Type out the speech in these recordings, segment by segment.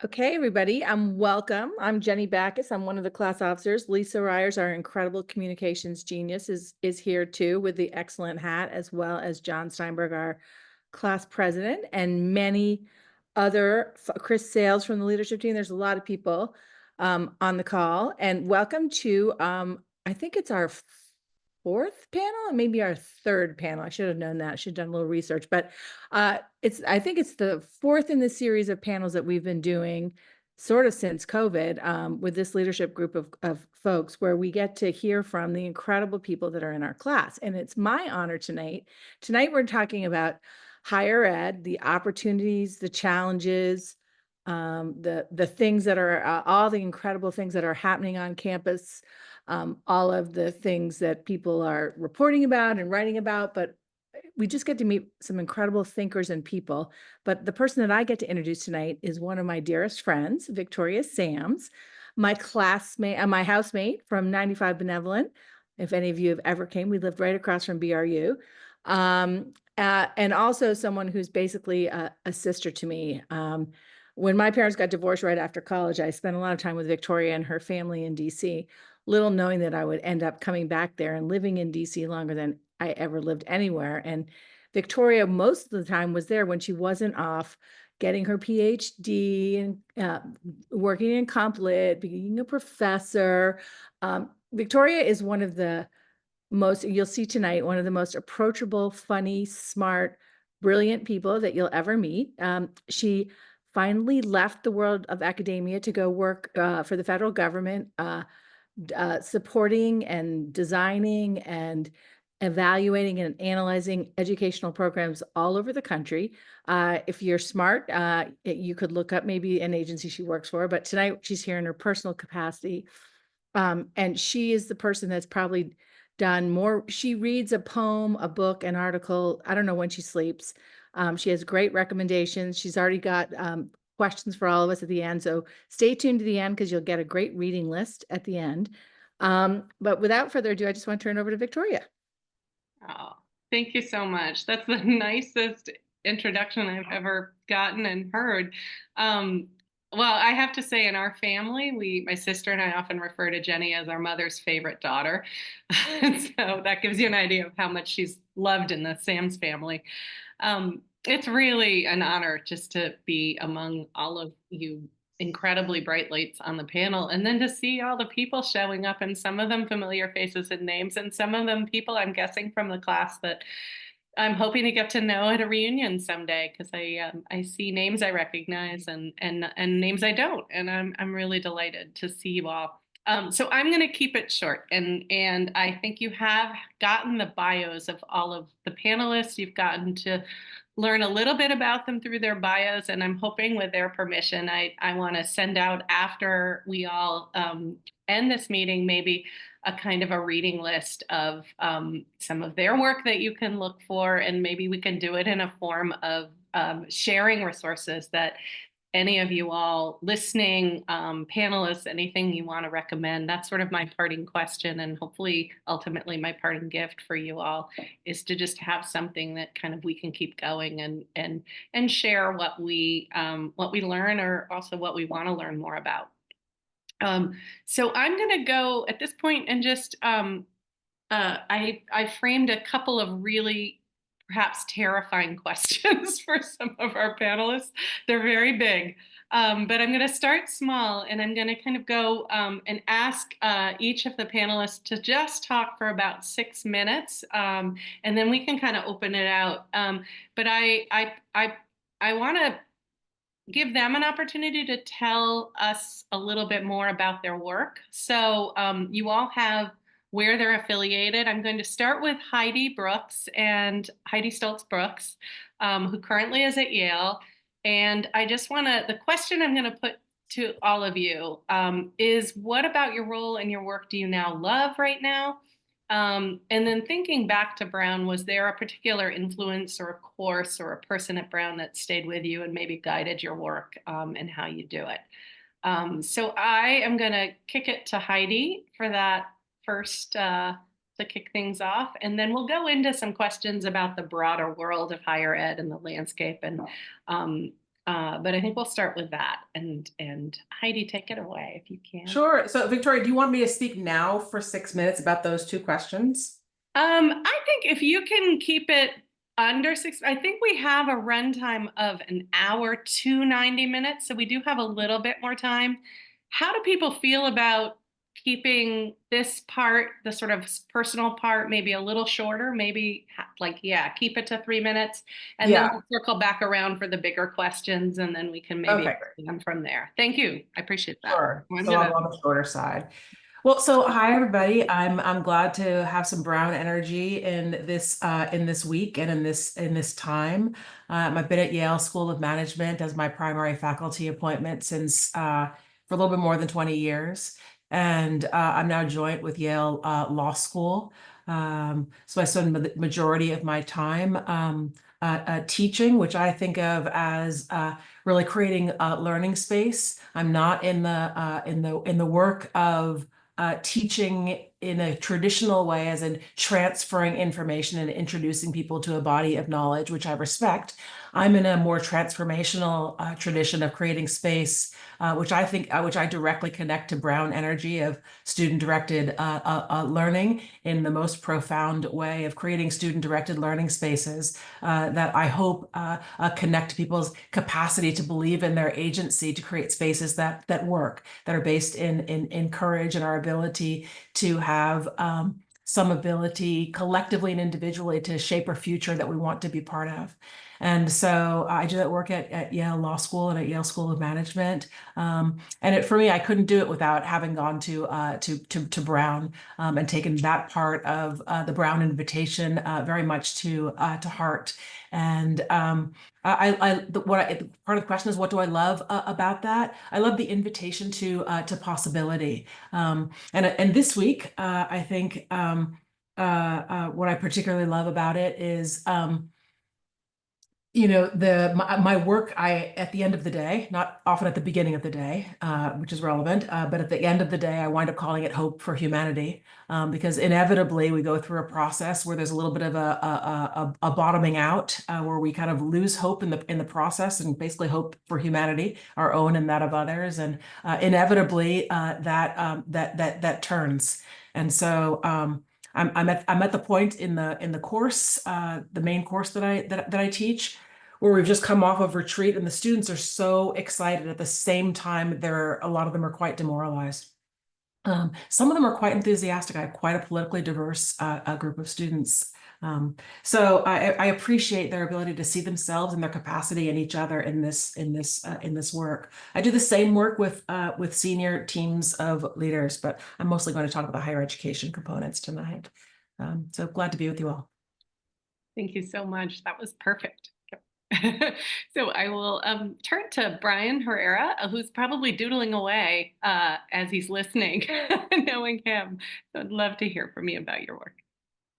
Okay, everybody, welcome. I'm Jenny Backus. I'm one of the class officers. Lisa Ryers, our incredible communications genius, is here too with the excellent hat, as well as John Steinberg, our class president, and many other, Chris Sales from the leadership team. There's a lot of people on the call. And welcome to, I think it's our fourth panel and maybe our third panel. I should have known that. I should have done a little research, but I think it's the fourth in the series of panels that we've been doing sort of since COVID with this leadership group of folks where we get to hear from the incredible people that are in our class. And it's my honor tonight. Tonight, we're talking about higher ed, the opportunities, the challenges, the things that are all the incredible things that are happening on campus, all of the things that people are reporting about and writing about, but we just get to meet some incredible thinkers and people. But the person that I get to introduce tonight is one of my dearest friends, Victoria Sams, my classmate, my housemate from 95 Benevolent. If any of you have ever came, we lived right across from BRU. And also someone who's basically a sister to me. When my parents got divorced right after college, I spent a lot of time with Victoria and her family in DC, little knowing that I would end up coming back there and living in DC longer than I ever lived anywhere. And Victoria, most of the time, was there when she wasn't off getting her PhD and working in comp lit, being a professor. Victoria is one of the most, you'll see tonight, one of the most approachable, funny, smart, brilliant people that you'll ever meet. She finally left the world of academia to go work for the federal government, supporting and designing and evaluating and analyzing educational programs all over the country. If you're smart, you could look up maybe an agency she works for, but tonight she's here in her personal capacity. And she is the person that's probably done more. She reads a poem, a book, an article. I don't know when she sleeps. She has great recommendations. She's already got questions for all of us at the end. So stay tuned to the end because you'll get a great reading list at the end. But without further ado, I just want to turn over to Victoria. Oh, thank you so much. That's the nicest introduction I've ever gotten and heard. Well, I have to say, in our family, my sister and I often refer to Jenny as our mother's favorite daughter. So that gives you an idea of how much she's loved in the Sam's family. It's really an honor just to be among all of you incredibly bright lights on the panel, and then to see all the people showing up, and some of them familiar faces and names, and some of them people I'm guessing from the class that I'm hoping to get to know at a reunion someday, because I see names I recognize and names I don't, and I'm really delighted to see you all. So I'm going to keep it short, and I think you have gotten the bios of all of the panelists. You've gotten to learn a little bit about them through their bios, and I'm hoping with their permission, I want to send out after we all end this meeting, maybe a kind of a reading list of some of their work that you can look for, and maybe we can do it in a form of sharing resources that any of you all listening, panelists, anything you want to recommend. That's sort of my parting question, and hopefully ultimately my parting gift for you all is to just have something that kind of we can keep going and share what we learn, or also what we want to learn more about. So I'm going to go at this point and just I framed a couple of really perhaps terrifying questions for some of our panelists. They're very big, but I'm going to start small, and I'm going to kind of go and ask each of the panelists to just talk for about 6 minutes, and then we can kind of open it out. But I want to give them an opportunity to tell us a little bit more about their work. So you all have where they're affiliated. I'm going to start with Heidi Stultz Brooks, who currently is at Yale. And I just want to, the question I'm going to put to all of you is, what about your role and your work do you now love right now? And then thinking back to Brown, was there a particular influence or a course or a person at Brown that stayed with you and maybe guided your work and how you do it? So I am going to kick it to Heidi for that first to kick things off, and then we'll go into some questions about the broader world of higher ed and the landscape, and But I think we'll start with that. And Heidi, take it away if you can. Sure. So, Victoria, do you want me to speak now for 6 minutes about those two questions? I think if you can keep it under six, I think we have a runtime of an hour to 90 minutes. So we do have a little bit more time. How do people feel about keeping this part, the sort of personal part, maybe a little shorter, maybe like, yeah, keep it to 3 minutes and then Yeah. we'll circle back around for the bigger questions and then we can maybe Okay. them from there. Thank you. I appreciate that. Sure. I'm So I'm gonna on the shorter side. Well, so hi everybody. I'm glad to have some Brown energy in this week and in this time. I've been at Yale School of Management as my primary faculty appointment since for a little bit more than 20 years, and I'm now joint with Yale Law School. So I spend the majority of my time teaching, which I think of as really creating a learning space. I'm not in the work of teaching in a traditional way, as in transferring information and introducing people to a body of knowledge, which I respect. I'm in a more transformational tradition of creating space, which I directly connect to Brown energy of student-directed learning in the most profound way of creating student-directed learning spaces that I hope connect people's capacity to believe in their agency to create spaces that work, that are based in courage and our ability to have some ability collectively and individually to shape a future that we want to be part of. And so I do that work at Yale Law School and at Yale School of Management. For me, I couldn't do it without having gone to Brown and taken that part of the Brown invitation very much to heart. And part of the question is, what do I love about that? I love the invitation to possibility. And this week, I think what I particularly love about it is, my work, at the end of the day, not often at the beginning of the day, which is relevant, but at the end of the day, I wind up calling it Hope for Humanity, because inevitably we go through a process where there's a little bit of a bottoming out, where we kind of lose hope in the process, and basically hope for humanity, our own and that of others, and inevitably that turns. And so I'm at the point in the course, the main course that I teach, where we've just come off of retreat, and the students are so excited. At the same time, a lot of them are quite demoralized. Some of them are quite enthusiastic. I have quite a politically diverse group of students. So I appreciate their ability to see themselves and their capacity and each other in this work. I do the same work with senior teams of leaders, but I'm mostly going to talk about the higher education components tonight. So glad to be with you all. Thank you so much. That was perfect. So I will turn to Brian Herrera, who's probably doodling away as he's listening, knowing him. So I'd love to hear from you about your work.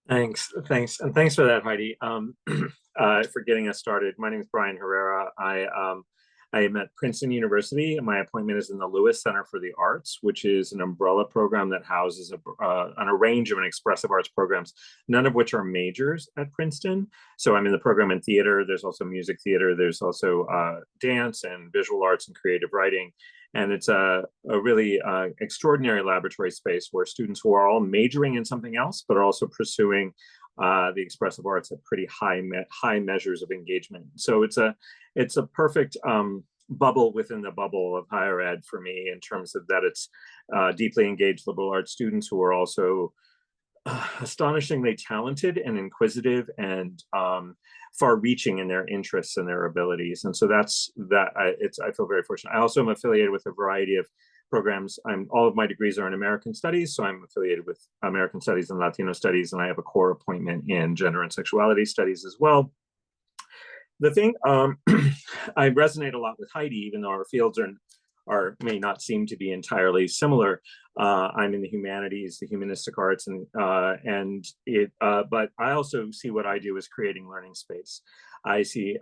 Thanks, and thanks for that, Heidi, for getting us started. My name is Brian Herrera. I am at Princeton University, and my appointment is in the Lewis Center for the Arts, which is an umbrella program that houses on a range of expressive arts programs, none of which are majors at Princeton. So I'm in the program in theater. There's also music theater. There's also dance and visual arts and creative writing. And it's a really extraordinary laboratory space where students who are all majoring in something else, but are also pursuing the expressive arts at pretty high measures of engagement. So it's a perfect bubble within the bubble of higher ed for me, in terms of that it's deeply engaged liberal arts students who are also astonishingly talented and inquisitive and far-reaching in their interests and their abilities. And so I feel very fortunate. I also am affiliated with a variety of programs. All of my degrees are in American Studies, so I'm affiliated with American Studies and Latino Studies, and I have a core appointment in Gender and Sexuality Studies as well. The thing, I resonate a lot with Heidi, even though our fields may not seem to be entirely similar. I'm in the humanities, the humanistic arts, but I also see what I do as creating learning space. I think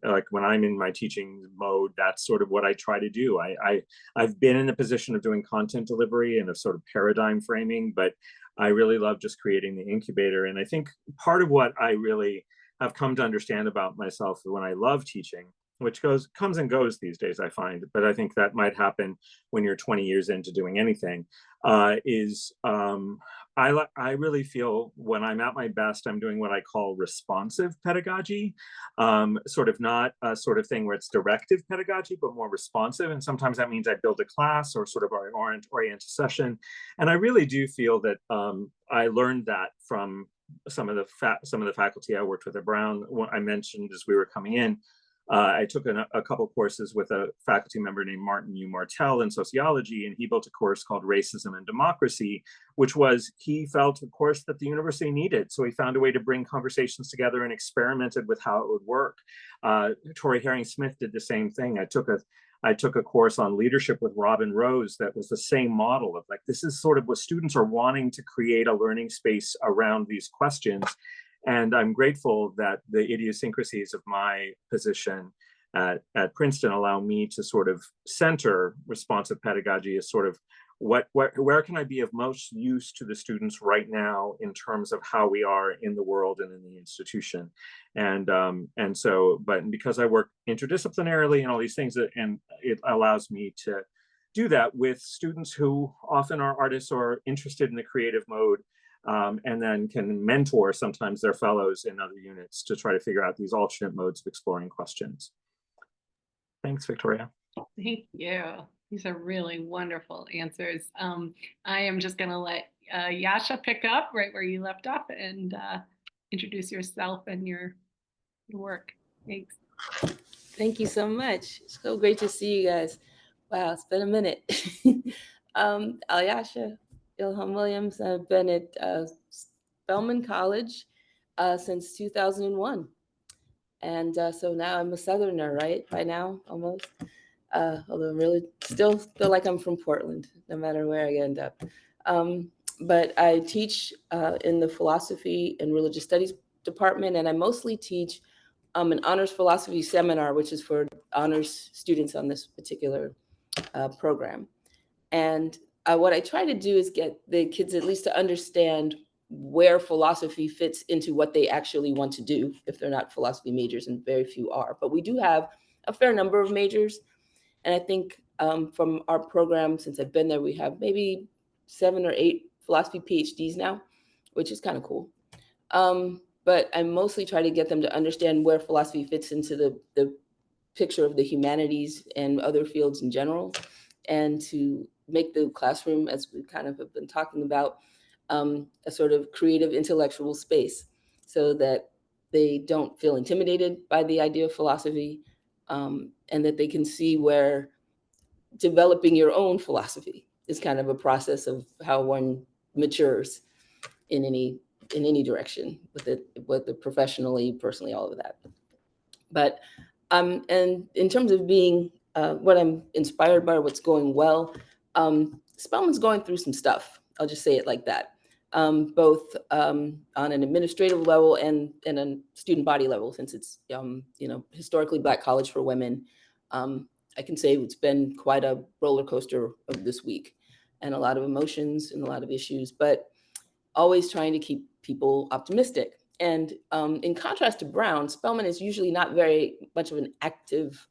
like when I'm in my teaching mode, that's sort of what I try to do. I've been in the position of doing content delivery and of sort of paradigm framing, but I really love just creating the incubator. And I think part of what I really have come to understand about myself when I love teaching which comes and goes these days, I find, but I think that might happen when you're 20 years into doing anything, is I really feel when I'm at my best, I'm doing what I call responsive pedagogy, sort of not a sort of thing where it's directive pedagogy, but more responsive. And sometimes that means I build a class or sort of orient a session. And I really do feel that I learned that from some of the faculty I worked with at Brown. What I mentioned as we were coming in, I took a couple courses with a faculty member named Martin U. Martell in sociology, and he built a course called Racism and Democracy, which was, he felt, a course that the university needed. So he found a way to bring conversations together and experimented with how it would work. Tori Herring-Smith did the same thing. I took a course on leadership with Robin Rose that was the same model of like, this is sort of what students are wanting to create a learning space around these questions. And I'm grateful that the idiosyncrasies of my position at Princeton allow me to sort of center responsive pedagogy as sort of where can I be of most use to the students right now in terms of how we are in the world and in the institution. And so, but because I work interdisciplinarily and all these things, and it allows me to do that with students who often are artists or interested in the creative mode, and then can mentor sometimes their fellows in other units to try to figure out these alternate modes of exploring questions. Thanks, Victoria. Thank you. These are really wonderful answers. I am just going to let Yasha pick up right where you left off and introduce yourself and your work. Thanks. Thank you so much. It's so great to see you guys. Wow, it's been a minute. Al-Yahsa Ilhaam-Williams'. I've been at Spelman College since 2001. And so now I'm a Southerner, right? By now, almost. Although I really still feel like I'm from Portland, no matter where I end up. But I teach in the philosophy and religious studies department, and I mostly teach an honors philosophy seminar, which is for honors students on this particular program. And what I try to do is get the kids at least to understand where philosophy fits into what they actually want to do, if they're not philosophy majors, and very few are. But we do have a fair number of majors. And I think from our program, since I've been there, we have maybe 7 or 8 philosophy PhDs now, which is kind of cool. But I mostly try to get them to understand where philosophy fits into the picture of the humanities and other fields in general, and to make the classroom, as we kind of have been talking about, a sort of creative intellectual space, so that they don't feel intimidated by the idea of philosophy, and that they can see where developing your own philosophy is kind of a process of how one matures in any direction, with it professionally, personally, all of that. But and in terms of being what I'm inspired by, what's going well, Spelman's going through some stuff. I'll just say it like that, both on an administrative level and a student body level, since it's historically Black college for women. I can say it's been quite a roller coaster of this week, and a lot of emotions and a lot of issues, but always trying to keep people optimistic. And in contrast to Brown, Spelman is usually not very much of an active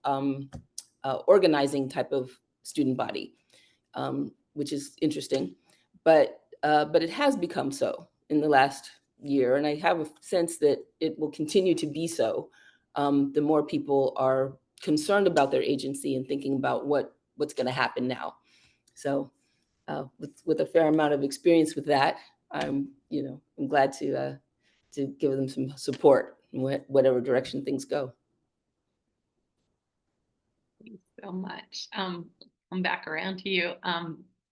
organizing type of student body, which is interesting. But it has become so in the last year, and I have a sense that it will continue to be so. The more people are concerned about their agency and thinking about what's going to happen now. So with a fair amount of experience with that, I'm glad to give them some support in whatever direction things go. Thanks so much. Come back around to you.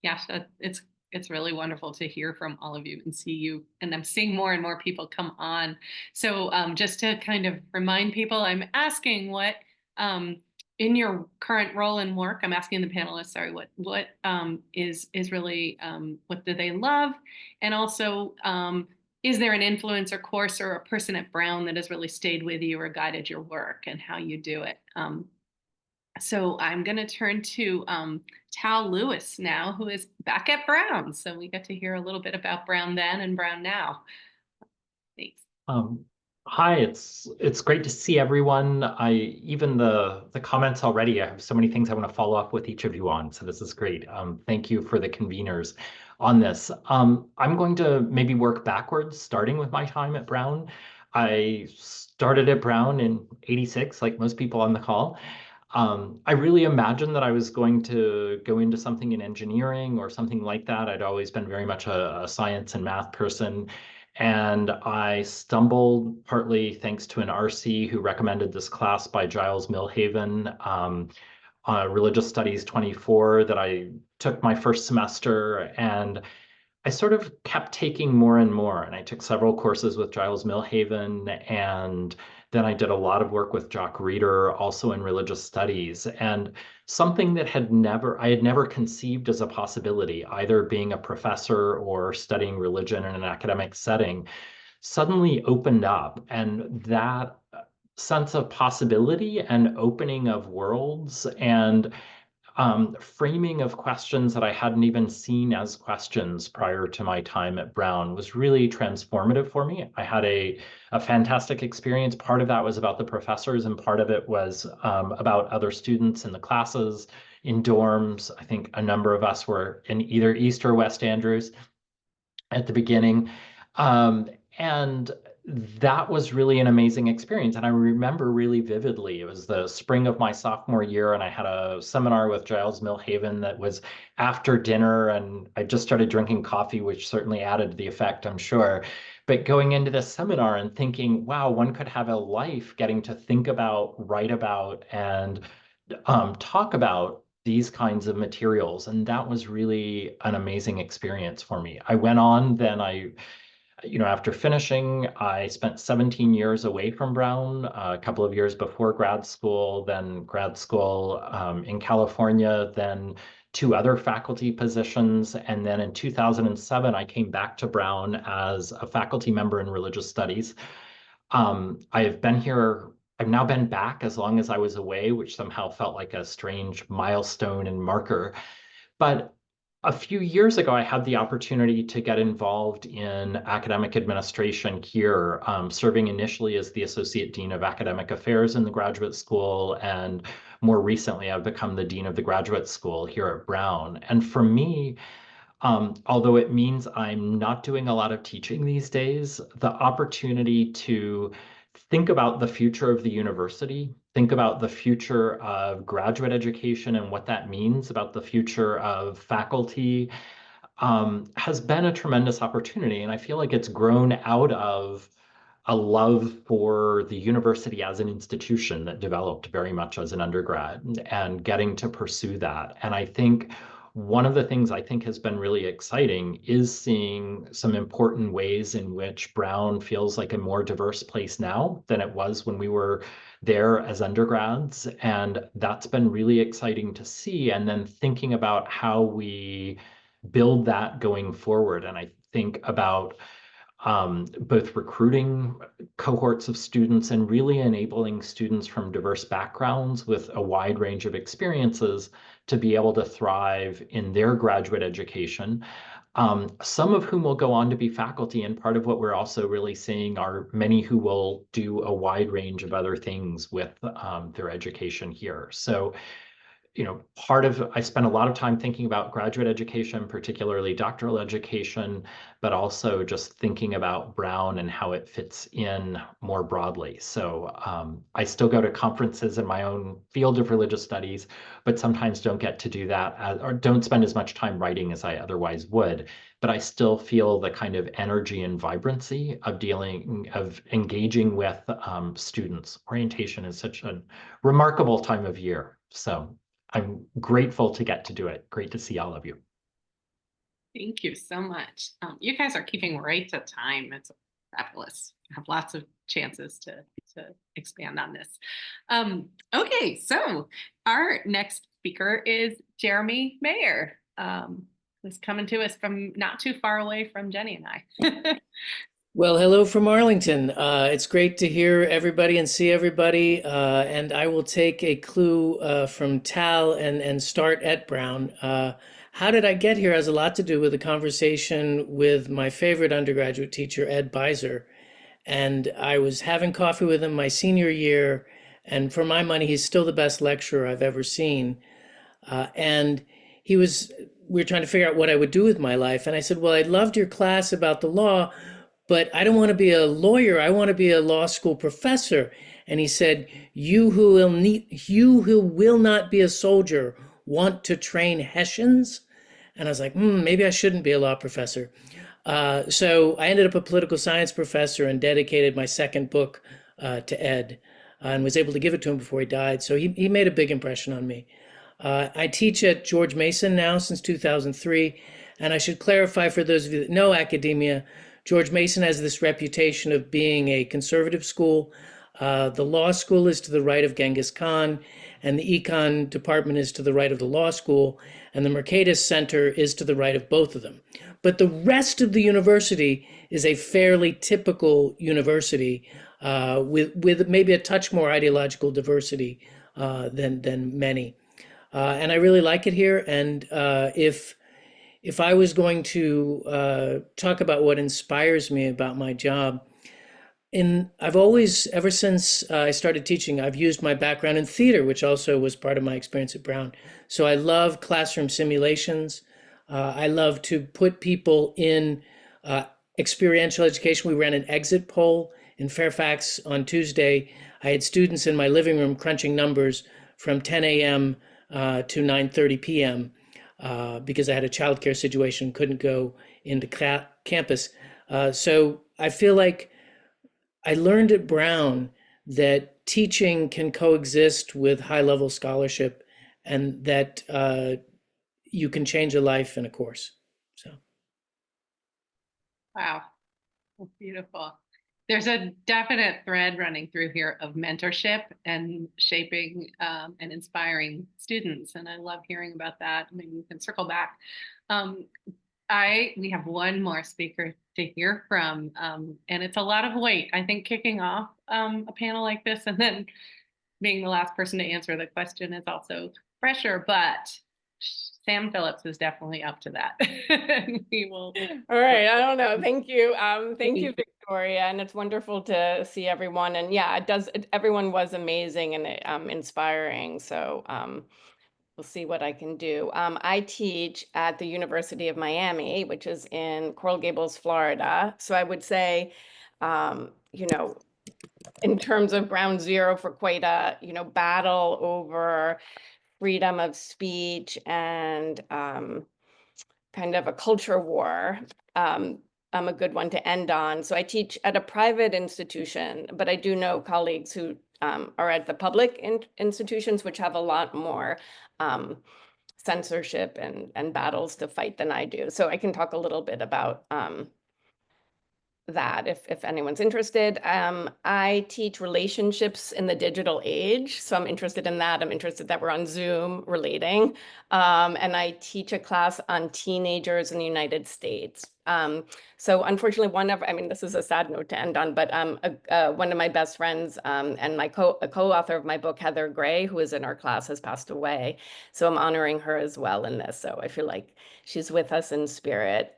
Yasha, it's really wonderful to hear from all of you and see you, and I'm seeing more and more people come on. So just to kind of remind people, I'm asking what in your current role and work, I'm asking the panelists, sorry, what is really, what do they love? And also, is there an influence or course or a person at Brown that has really stayed with you or guided your work and how you do it? So I'm going to turn to Tal Lewis now, who is back at Brown. So we get to hear a little bit about Brown then and Brown now. Thanks. Hi, it's great to see everyone. I even the comments already, I have so many things I want to follow up with each of you on. So this is great. Thank you for the conveners on this. I'm going to maybe work backwards, starting with my time at Brown. I started at Brown in '86, like most people on the call. I really imagined that I was going to go into something in engineering or something like that. I'd always been very much a science and math person. And I stumbled partly thanks to an RC who recommended this class by Giles Milhaven, Religious Studies 24, that I took my first semester. And I sort of kept taking more and more, and I took several courses with Giles Milhaven, and then I did a lot of work with Jock Reeder, also in religious studies, and something that I had never conceived as a possibility, either being a professor or studying religion in an academic setting, suddenly opened up, and that sense of possibility and opening of worlds and framing of questions that I hadn't even seen as questions prior to my time at Brown was really transformative for me. I had a fantastic experience. Part of that was about the professors, and part of it was about other students in the classes, in dorms. I think a number of us were in either East or West Andrews at the beginning. And that was really an amazing experience. And I remember really vividly, it was the spring of my sophomore year, and I had a seminar with Giles Milhaven that was after dinner, and I just started drinking coffee, which certainly added to the effect, I'm sure. But going into this seminar and thinking, wow, one could have a life getting to think about, write about, and talk about these kinds of materials. And that was really an amazing experience for me. I went on, then after finishing, I spent 17 years away from Brown, a couple of years before grad school, then grad school in California, then two other faculty positions. And then in 2007, I came back to Brown as a faculty member in religious studies. I've now been back as long as I was away, which somehow felt like a strange milestone and marker. But a few years ago, I had the opportunity to get involved in academic administration here, serving initially as the Associate Dean of Academic Affairs in the graduate school. And more recently, I've become the Dean of the Graduate School here at Brown. And for me, although it means I'm not doing a lot of teaching these days, the opportunity to think about the future of the university, think about the future of graduate education and what that means about the future of faculty, has been a tremendous opportunity. And I feel like it's grown out of a love for the university as an institution that developed very much as an undergrad, and getting to pursue that. And I think one of the things I think has been really exciting is seeing some important ways in which Brown feels like a more diverse place now than it was when we were there as undergrads. And that's been really exciting to see. And then thinking about how we build that going forward. And I think about both recruiting cohorts of students and really enabling students from diverse backgrounds with a wide range of experiences to be able to thrive in their graduate education. Some of whom will go on to be faculty, and part of what we're also really seeing are many who will do a wide range of other things with their education here. So I spent a lot of time thinking about graduate education, particularly doctoral education, but also just thinking about Brown and how it fits in more broadly. So I still go to conferences in my own field of religious studies, but sometimes don't get to do that or don't spend as much time writing as I otherwise would. But I still feel the kind of energy and vibrancy of engaging with students. Orientation is such a remarkable time of year. So I'm grateful to get to do it. Great to see all of you. Thank you so much. You guys are keeping right to time. It's fabulous. I have lots of chances to expand on this. Okay, so our next speaker is Jeremy Mayer, who's coming to us from not too far away from Jenny and I. Well, hello from Arlington. It's great to hear everybody and see everybody. And I will take a clue from Tal and start at Brown. How did I get here has a lot to do with a conversation with my favorite undergraduate teacher, Ed Beiser. And I was having coffee with him my senior year, and for my money, he's still the best lecturer I've ever seen. And we were trying to figure out what I would do with my life. And I said, well, I loved your class about the law, but I don't want to be a lawyer. I want to be a law school professor. And he said, you who will not be a soldier want to train Hessians? And I was like, maybe I shouldn't be a law professor. So I ended up a political science professor and dedicated my second book to Ed, and was able to give it to him before he died. So he made a big impression on me. I teach at George Mason now since 2003. And I should clarify for those of you that know academia, George Mason has this reputation of being a conservative school. The law school is to the right of Genghis Khan, and the econ department is to the right of the law school, and the Mercatus Center is to the right of both of them. But the rest of the university is a fairly typical university with maybe a touch more ideological diversity than many. And I really like it here. And if I was going to talk about what inspires me about my job, I've always, ever since I started teaching, I've used my background in theater, which also was part of my experience at Brown. So I love classroom simulations. I love to put people in experiential education. We ran an exit poll in Fairfax on Tuesday. I had students in my living room crunching numbers from 10 a.m. To 9:30 p.m. Because I had a childcare situation, couldn't go into campus. So I feel like I learned at Brown that teaching can coexist with high-level scholarship, and that you can change a life in a course. So, wow, that's beautiful. There's a definite thread running through here of mentorship and shaping and inspiring students, and I love hearing about that. Maybe we can circle back. We have one more speaker to hear from, and it's a lot of weight. I think kicking off a panel like this and then being the last person to answer the question is also pressure, but Sam Phillips is definitely up to that. We will. All right, I don't know. Thank you. Thank you, Victoria, and it's wonderful to see everyone. And yeah, everyone was amazing and inspiring. So we'll see what I can do. I teach at the University of Miami, which is in Coral Gables, Florida. So I would say, in terms of ground zero for quite a, battle over freedom of speech and kind of a culture war, I'm a good one to end on. So I teach at a private institution, but I do know colleagues who are at the public institutions, which have a lot more censorship and battles to fight than I do. So I can talk a little bit about that if anyone's interested. I teach relationships in the digital age. So I'm interested in that. I'm interested that we're on Zoom relating. And I teach a class on teenagers in the United States. So unfortunately, this is a sad note to end on, but one of my best friends and my co-author of my book, Heather Gray, who is in our class, has passed away. So I'm honoring her as well in this. So I feel like she's with us in spirit.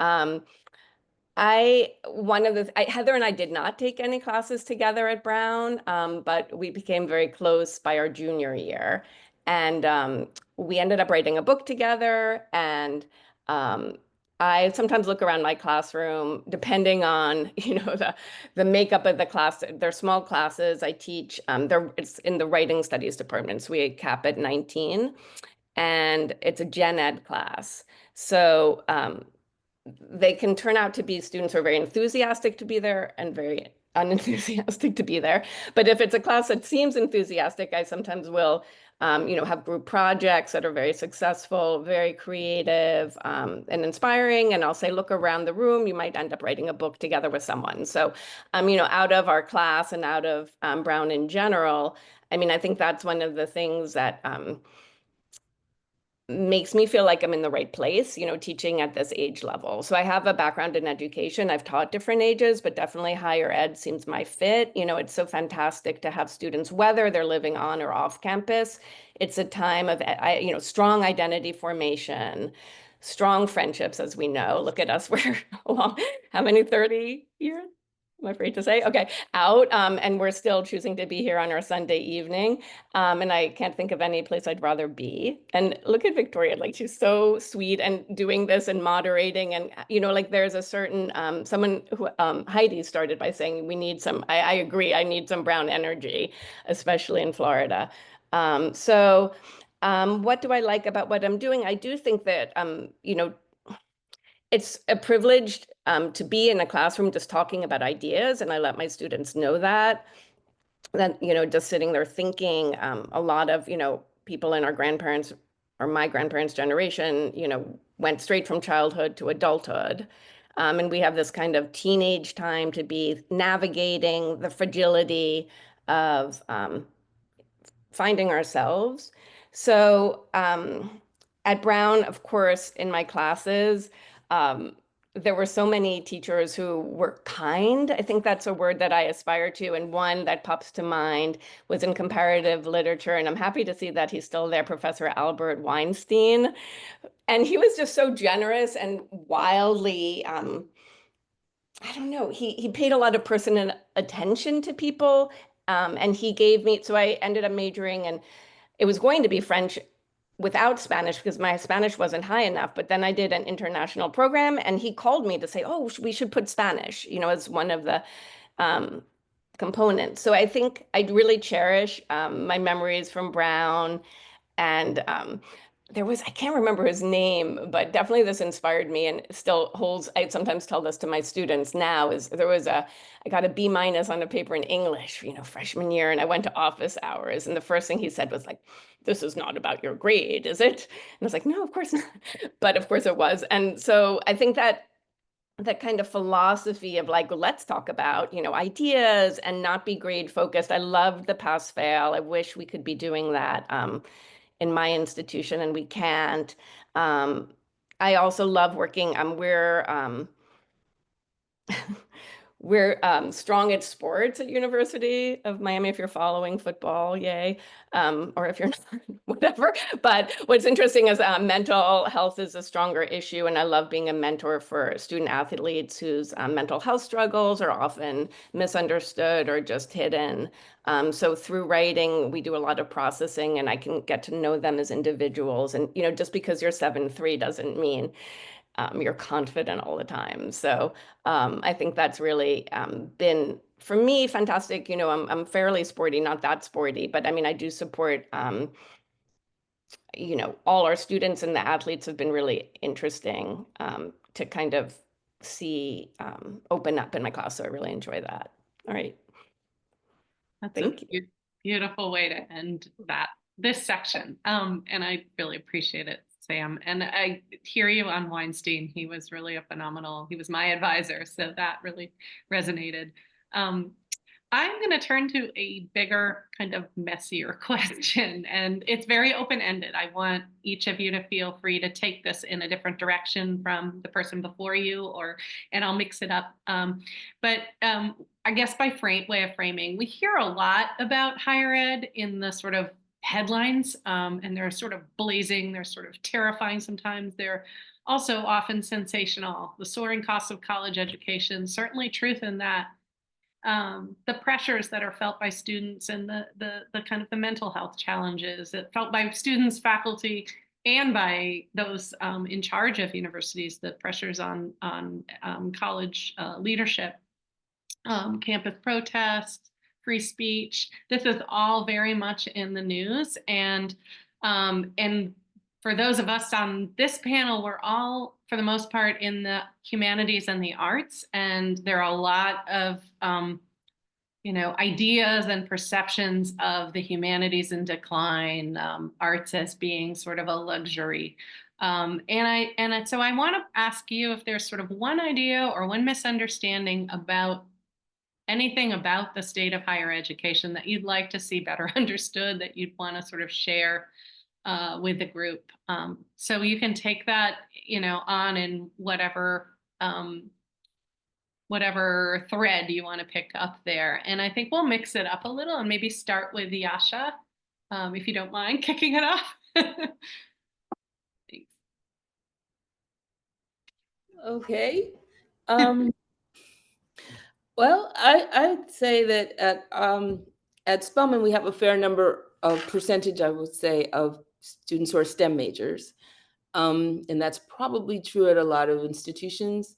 Heather and I did not take any classes together at Brown, but we became very close by our junior year. And we ended up writing a book together. And I sometimes look around my classroom, depending on, the makeup of the class. They're small classes. I teach, it's in the writing studies department. So we cap at 19, and it's a gen ed class. So they can turn out to be students who are very enthusiastic to be there and very unenthusiastic to be there. But if it's a class that seems enthusiastic, I sometimes will, have group projects that are very successful, very creative, and inspiring. And I'll say, look around the room, you might end up writing a book together with someone. So, out of our class and out of Brown in general, I think that's one of the things that makes me feel like I'm in the right place, teaching at this age level. So I have a background in education. I've taught different ages, but definitely higher ed seems my fit. It's so fantastic to have students, whether they're living on or off campus. It's a time of, strong identity formation, strong friendships, as we know. Look at us, we're along, how many, 30 years? I'm afraid to say, okay, out. And we're still choosing to be here on our Sunday evening. And I can't think of any place I'd rather be. And look at Victoria, like she's so sweet and doing this and moderating. And, like there's a certain, someone who, Heidi started by saying, we need some, I agree, I need some brown energy, especially in Florida. What do I like about what I'm doing? I do think that, it's a privilege to be in a classroom just talking about ideas, and I let my students know that just sitting there thinking. A lot of people in our grandparents or my grandparents' generation went straight from childhood to adulthood, and we have this kind of teenage time to be navigating the fragility of finding ourselves. So at Brown, of course, in my classes, there were so many teachers who were kind. I think that's a word that I aspire to. And one that pops to mind was in comparative literature. And I'm happy to see that he's still there, Professor Albert Weinstein. And he was just so generous and wildly, I don't know, he paid a lot of personal attention to people. And he gave me, so I ended up majoring, and it was going to be French without Spanish because my Spanish wasn't high enough. But then I did an international program, and he called me to say, oh, we should put Spanish, as one of the components. So I think I really cherish my memories from Brown. And there was, I can't remember his name, but definitely this inspired me and still holds. I sometimes tell this to my students now, I got a B- on a paper in English, freshman year, and I went to office hours. And the first thing he said was like, this is not about your grade, is it? And I was like, no, of course not. But of course it was. And so I think that kind of philosophy of like, let's talk about, ideas and not be grade focused. I love the pass fail. I wish we could be doing that in my institution, and we can't. I also love working. We're strong at sports at University of Miami, if you're following football, yay, or if you're not, whatever. But what's interesting is mental health is a stronger issue, and I love being a mentor for student athletes whose mental health struggles are often misunderstood or just hidden. So through writing, we do a lot of processing, and I can get to know them as individuals. And just because you're 7'3" doesn't mean you're confident all the time. So I think that's really been, for me, fantastic. I'm fairly sporty, not that sporty, but I mean, I do support, all our students, and the athletes have been really interesting to kind of see open up in my class. So I really enjoy that. All right. That's a beautiful way to end this section. And I really appreciate it, Sam. And I hear you on Weinstein. He was really he was my advisor. So that really resonated. I'm going to turn to a bigger, kind of messier question, and it's very open-ended. I want each of you to feel free to take this in a different direction from the person before you, and I'll mix it up. But I guess by way of framing, we hear a lot about higher ed in the sort of headlines, and they're sort of blazing, they're sort of terrifying sometimes. They're also often sensational. The soaring costs of college education, certainly truth in that. The pressures that are felt by students, and the kind of the mental health challenges that felt by students, faculty, and by those in charge of universities, the pressures on college leadership, campus protests, free speech. This is all very much in the news, and for those of us on this panel, we're all, for the most part, in the humanities and the arts, and there are a lot of ideas and perceptions of the humanities in decline, arts as being sort of a luxury. So I want to ask you if there's sort of one idea or one misunderstanding about anything about the state of higher education that you'd like to see better understood, that you'd want to sort of share with the group. So you can take that, on in whatever thread you want to pick up there. And I think we'll mix it up a little and maybe start with Yasha, if you don't mind kicking it off. Thanks. Okay. Well, I'd say that at Spelman, we have a fair number of percentage, I would say, of students who are STEM majors. And that's probably true at a lot of institutions.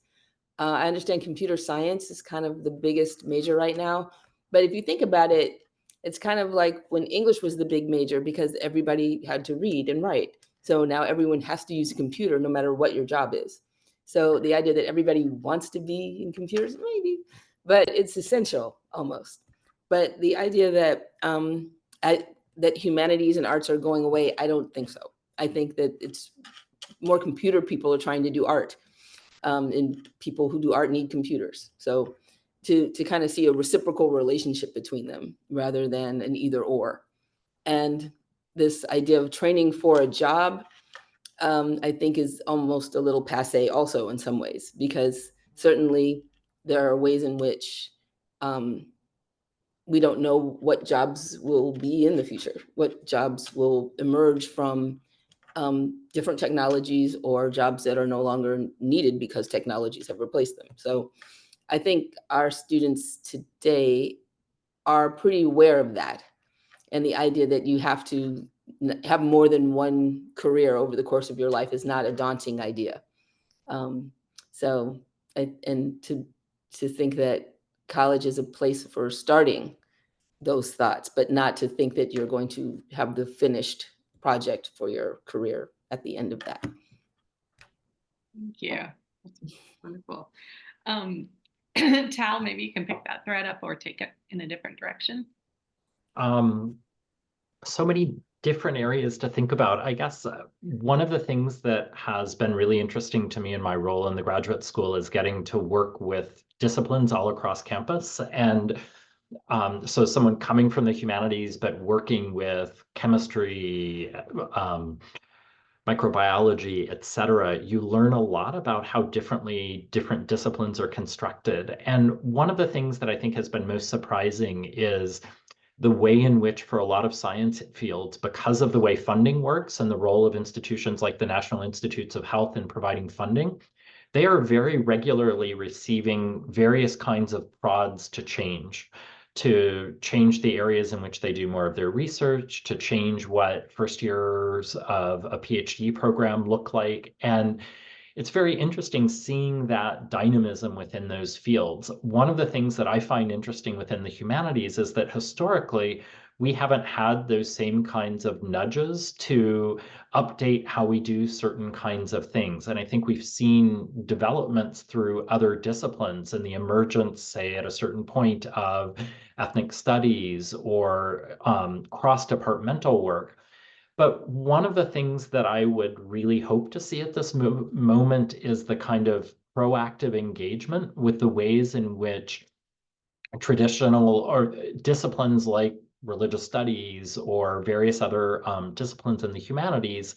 I understand computer science is kind of the biggest major right now. But if you think about it, it's kind of like when English was the big major because everybody had to read and write. So now everyone has to use a computer no matter what your job is. So the idea that everybody wants to be in computers, maybe, but it's essential almost. But the idea that that humanities and arts are going away, I don't think so. I think that it's more computer people are trying to do art, and people who do art need computers. So to kind of see a reciprocal relationship between them rather than an either or. And this idea of training for a job, I think is almost a little passé also in some ways, because certainly there are ways in which we don't know what jobs will be in the future, what jobs will emerge from different technologies or jobs that are no longer needed because technologies have replaced them. So I think our students today are pretty aware of that. And the idea that you have to have more than one career over the course of your life is not a daunting idea. And to think that college is a place for starting those thoughts, but not to think that you're going to have the finished project for your career at the end of that. Thank you. That's wonderful. Tal, maybe you can pick that thread up or take it in a different direction. So many different areas to think about. I guess one of the things that has been really interesting to me in my role in the graduate school is getting to work with disciplines all across campus. And so someone coming from the humanities, but working with chemistry, microbiology, et cetera, you learn a lot about how differently different disciplines are constructed. And one of the things that I think has been most surprising is the way in which, for a lot of science fields, because of the way funding works and the role of institutions like the National Institutes of Health in providing funding, they are very regularly receiving various kinds of prods to change the areas in which they do more of their research, to change what first years of a PhD program look like. And it's very interesting seeing that dynamism within those fields. One of the things that I find interesting within the humanities is that historically, we haven't had those same kinds of nudges to update how we do certain kinds of things. And I think we've seen developments through other disciplines and the emergence, say, at a certain point of ethnic studies or cross-departmental work. But one of the things that I would really hope to see at this moment is the kind of proactive engagement with the ways in which traditional or disciplines like religious studies or various other disciplines in the humanities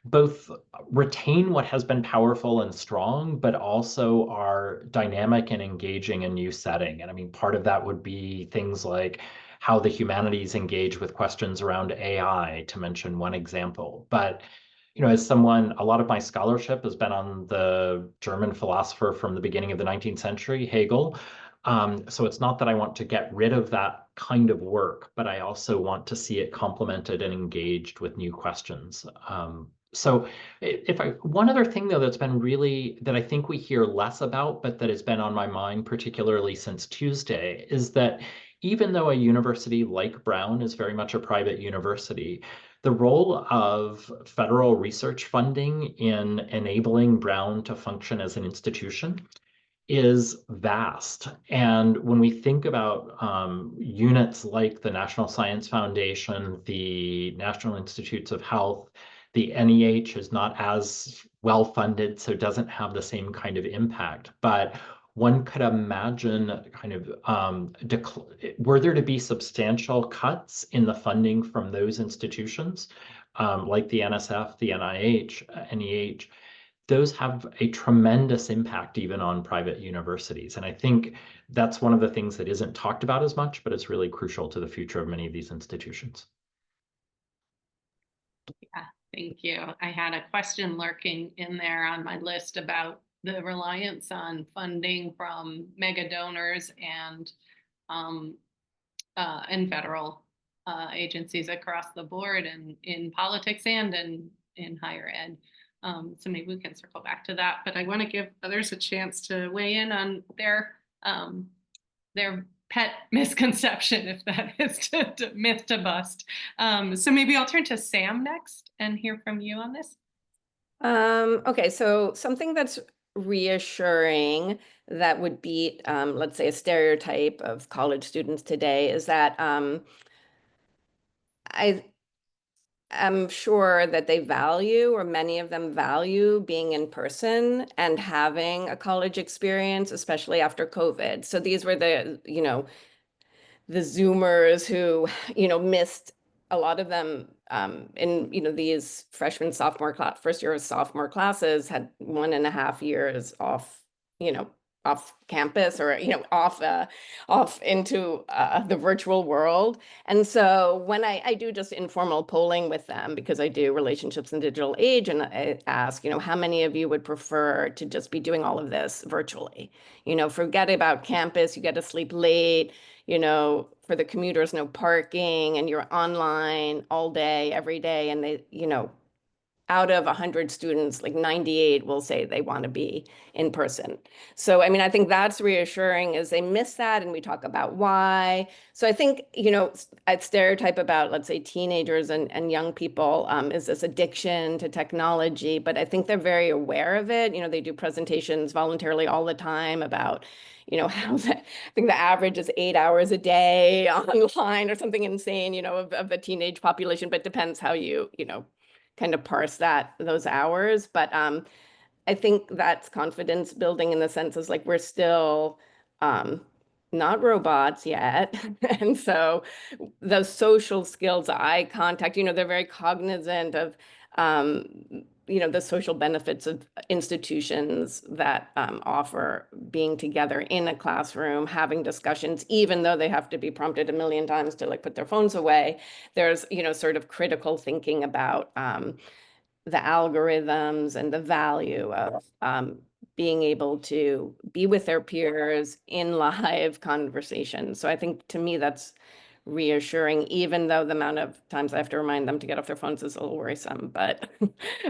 both retain what has been powerful and strong, but also are dynamic and engaging in new setting. And I mean, part of that would be things like how the humanities engage with questions around AI, to mention one example. But as someone, a lot of my scholarship has been on the German philosopher from the beginning of the 19th century, Hegel. So it's not that I want to get rid of that kind of work, but I also want to see it complemented and engaged with new questions. So one other thing though that's been really, that I think we hear less about, but that has been on my mind, particularly since Tuesday, is that even though a university like Brown is very much a private university, the role of federal research funding in enabling Brown to function as an institution is vast. And when we think about units like the National Science Foundation, the National Institutes of Health, the NEH is not as well funded, so doesn't have the same kind of impact. But one could imagine kind of were there to be substantial cuts in the funding from those institutions, like the NSF, the NEH, those have a tremendous impact even on private universities. And I think that's one of the things that isn't talked about as much, but it's really crucial to the future of many of these institutions. Yeah, thank you. I had a question lurking in there on my list about the reliance on funding from mega donors and federal agencies across the board, and in politics and in higher ed. So maybe we can circle back to that, but I want to give others a chance to weigh in on their pet misconception, if that is to myth to bust. So maybe I'll turn to Sam next and hear from you on this. Okay, so something that's reassuring that would beat, let's say, a stereotype of college students today is that I'm sure that they value, or many of them value, being in person and having a college experience, especially after COVID. So these were the Zoomers who, missed, a lot of them in, these freshman, sophomore class, first year of sophomore classes had 1.5 years off, off campus, or, off into the virtual world. And so when I do just informal polling with them, because I do relationships in digital age, and I ask, how many of you would prefer to just be doing all of this virtually? Forget about campus, you get to sleep late, for the commuters, no parking, and you're online all day, every day. And they, out of 100 students, like 98 will say they want to be in person. So, I mean, I think that's reassuring, is they miss that, and we talk about why. So I think, I'd stereotype about, let's say, teenagers and young people is this addiction to technology, but I think they're very aware of it. They do presentations voluntarily all the time about, I think the average is 8 hours a day online or something insane, of the teenage population, but depends how you, kind of parse those hours. But I think that's confidence building, in the sense is like, we're still not robots yet. And so those social skills, eye contact, they're very cognizant of, the social benefits of institutions that offer being together in a classroom, having discussions, even though they have to be prompted 1,000,000 times to put their phones away. There's, sort of critical thinking about the algorithms and the value of being able to be with their peers in live conversation. So I think, to me, that's reassuring, even though the amount of times I have to remind them to get off their phones is a little worrisome. But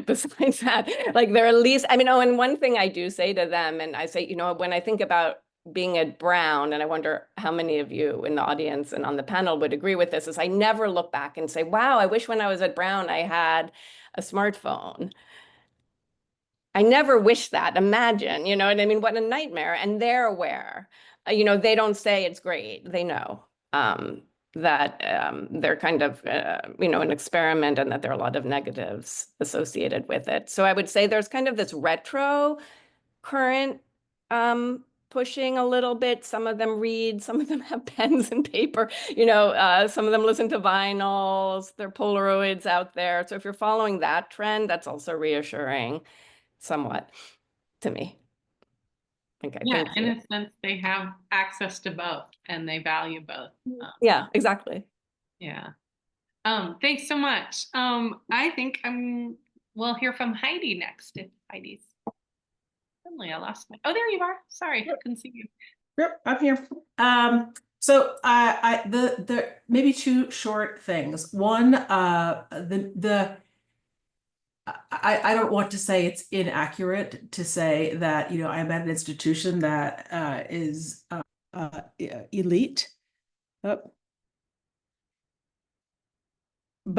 besides that, they're at least, and one thing I do say to them, and I say, when I think about being at Brown, and I wonder how many of you in the audience and on the panel would agree with this, is I never look back and say, wow, I wish when I was at Brown I had a smartphone. I never wish that. Imagine, what I mean? What a nightmare. And they're aware. They don't say it's great. They know that they're kind of, an experiment, and that there are a lot of negatives associated with it. So I would say there's kind of this retro current pushing a little bit. Some of them read, some of them have pens and paper, some of them listen to vinyls, there are Polaroids out there. So if you're following that trend, that's also reassuring somewhat to me. Okay, yeah, thank in you. a sense, they have access to both, and they value both. Yeah, exactly. Yeah. Thanks so much. I think we'll hear from Heidi next. If Heidi's suddenly, I lost my. Oh, there you are. Sorry, I couldn't see you. Yep, I'm here. So the maybe two short things. One, I don't want to say it's inaccurate to say that, I'm at an institution that is elite. But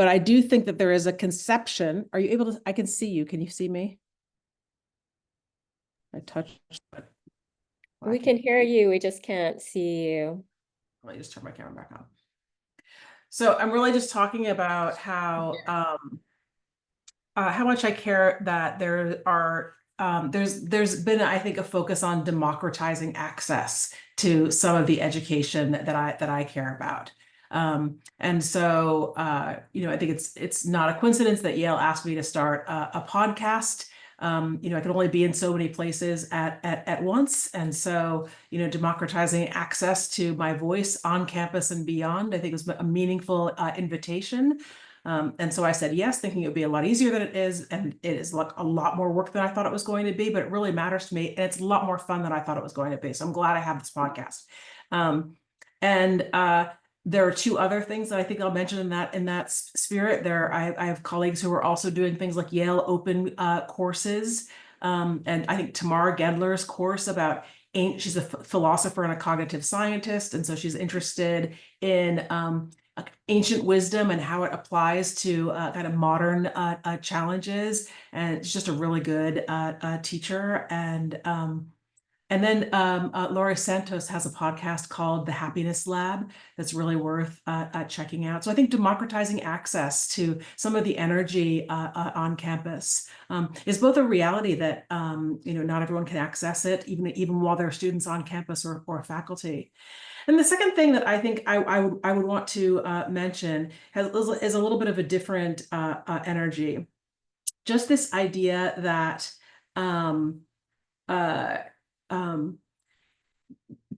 I do think that there is a conception. Are you able to, I can see you. Can you see me? I touched. We can hear you. We just can't see you. Let me just turn my camera back on. So I'm really just talking about how much I care that there are there's been, I think, a focus on democratizing access to some of the education that I care about. And so I think it's not a coincidence that Yale asked me to start a podcast. I can only be in so many places at once. And so, democratizing access to my voice on campus and beyond, I think was a meaningful invitation. And so I said yes, thinking it would be a lot easier than it is. And it is like a lot more work than I thought it was going to be, but it really matters to me. And it's a lot more fun than I thought it was going to be. So I'm glad I have this podcast. There are two other things that I think I'll mention in that spirit. I have colleagues who are also doing things like Yale Open courses. And I think Tamara Gedler's course about she's a philosopher and a cognitive scientist. And so she's interested in ancient wisdom and how it applies to kind of modern challenges. And it's just a really good teacher. And then Laurie Santos has a podcast called The Happiness Lab that's really worth checking out. So I think democratizing access to some of the energy on campus is both a reality that not everyone can access it, even while there are students on campus or faculty. And the second thing that I think I would want to mention is a little bit of a different energy. Just this idea that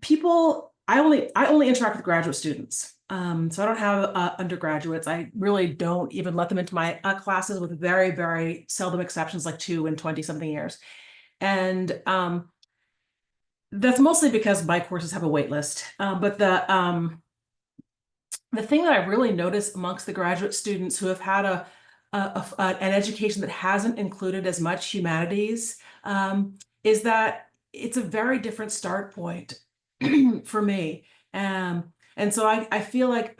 people, I only interact with graduate students. So I don't have undergraduates. I really don't even let them into my classes, with very, very seldom exceptions, like 2 in 20-something years. And that's mostly because my courses have a wait list. But the thing that I really notice amongst the graduate students who have had an education that hasn't included as much humanities is that it's a very different start point for me. And so I feel like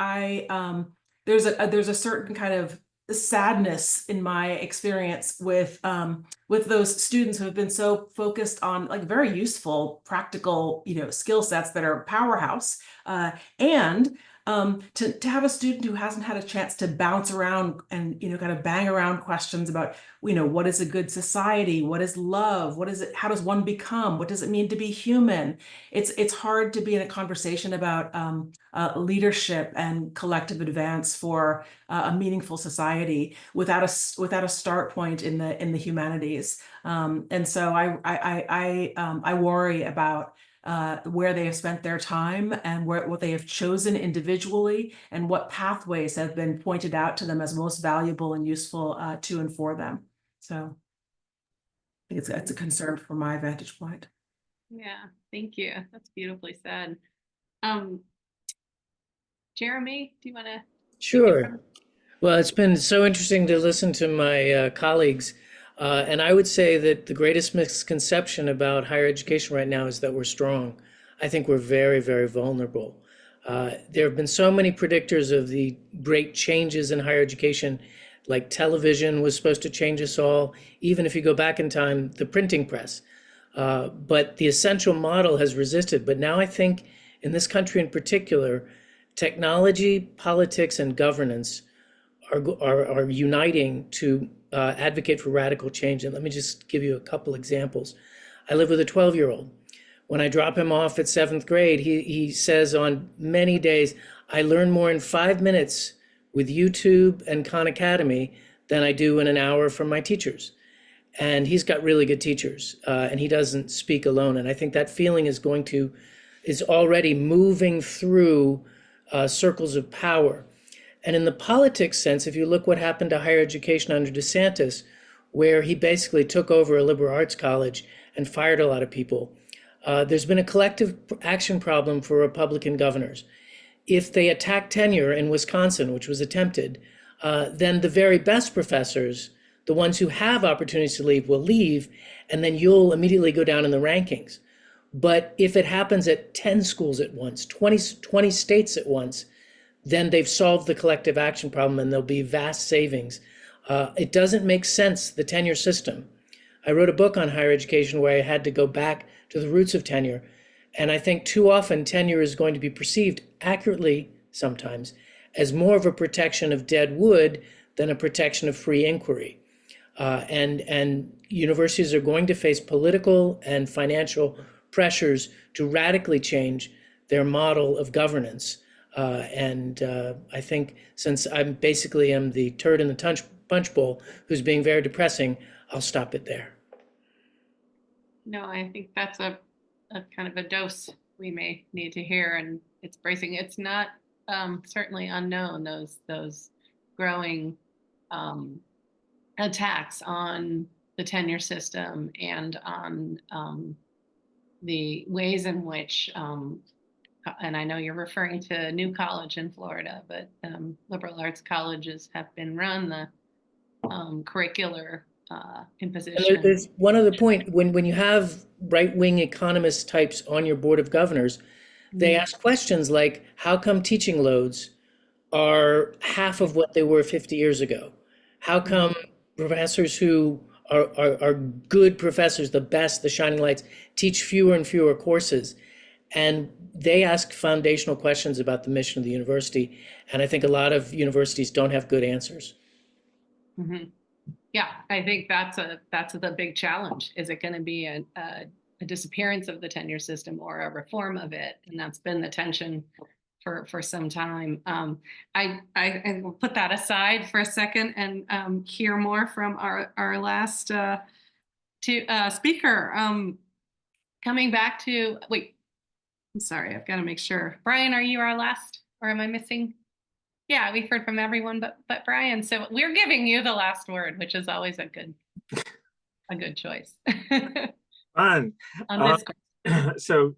there's a certain kind of sadness in my experience with those students who have been so focused on like very useful, practical, skill sets that are powerhouse, and to have a student who hasn't had a chance to bounce around and kind of bang around questions about what is a good society, what is love, what is it, how does one become, what does it mean to be human. It's hard to be in a conversation about leadership and collective advance for a meaningful society without a start point in the humanities. And so I worry about where they have spent their time and what they have chosen individually, and what pathways have been pointed out to them as most valuable and useful to and for them. So I think it's a concern from my vantage point. Yeah, thank you. That's beautifully said. Jeremy, do you want to? Sure. Well, it's been so interesting to listen to my colleagues. And I would say that the greatest misconception about higher education right now is that we're strong. I think we're very, very vulnerable. There have been so many predictors of the great changes in higher education, like television was supposed to change us all, even if you go back in time, the printing press. But the essential model has resisted. But now I think in this country in particular, technology, politics, and governance are uniting to advocate for radical change. And let me just give you a couple examples. I live with a 12-year-old. When I drop him off at 7th grade, he says on many days, I learn more in 5 minutes with YouTube and Khan Academy than I do in an hour from my teachers. And he's got really good teachers, and he doesn't speak alone. And I think that feeling is already moving through circles of power. And in the politics sense, if you look what happened to higher education under DeSantis, where he basically took over a liberal arts college and fired a lot of people, there's been a collective action problem for Republican governors. If they attack tenure in Wisconsin, which was attempted, then the very best professors, the ones who have opportunities to leave, will leave, and then you'll immediately go down in the rankings. But if it happens at 10 schools at once, 20 states at once, then they've solved the collective action problem and there'll be vast savings. It doesn't make sense, the tenure system. I wrote a book on higher education where I had to go back to the roots of tenure. And I think too often tenure is going to be perceived accurately sometimes as more of a protection of dead wood than a protection of free inquiry. And universities are going to face political and financial pressures to radically change their model of governance. I think since I basically am the turd in the punch bowl who's being very depressing, I'll stop it there. No, I think that's a kind of a dose we may need to hear, and it's bracing. It's not certainly unknown, those growing attacks on the tenure system and on the ways in which, and I know you're referring to New College in Florida, but liberal arts colleges have been run, the curricular imposition. And there's one other point. When you have right-wing economist types on your board of governors, they ask questions like, how come teaching loads are half of what they were 50 years ago? How come professors who are good professors, the best, the shining lights, teach fewer and fewer courses? And they ask foundational questions about the mission of the university. And I think a lot of universities don't have good answers. Mm-hmm. Yeah, I think that's the big challenge. Is it going to be a disappearance of the tenure system or a reform of it? And that's been the tension for some time. I will put that aside for a second and hear more from our last speaker. Coming back to, wait, I'm sorry, I've got to make sure. Brian, are you our last, or am I missing? Yeah, we've heard from everyone but Brian. So we're giving you the last word, which is always a good choice. Fun. On this So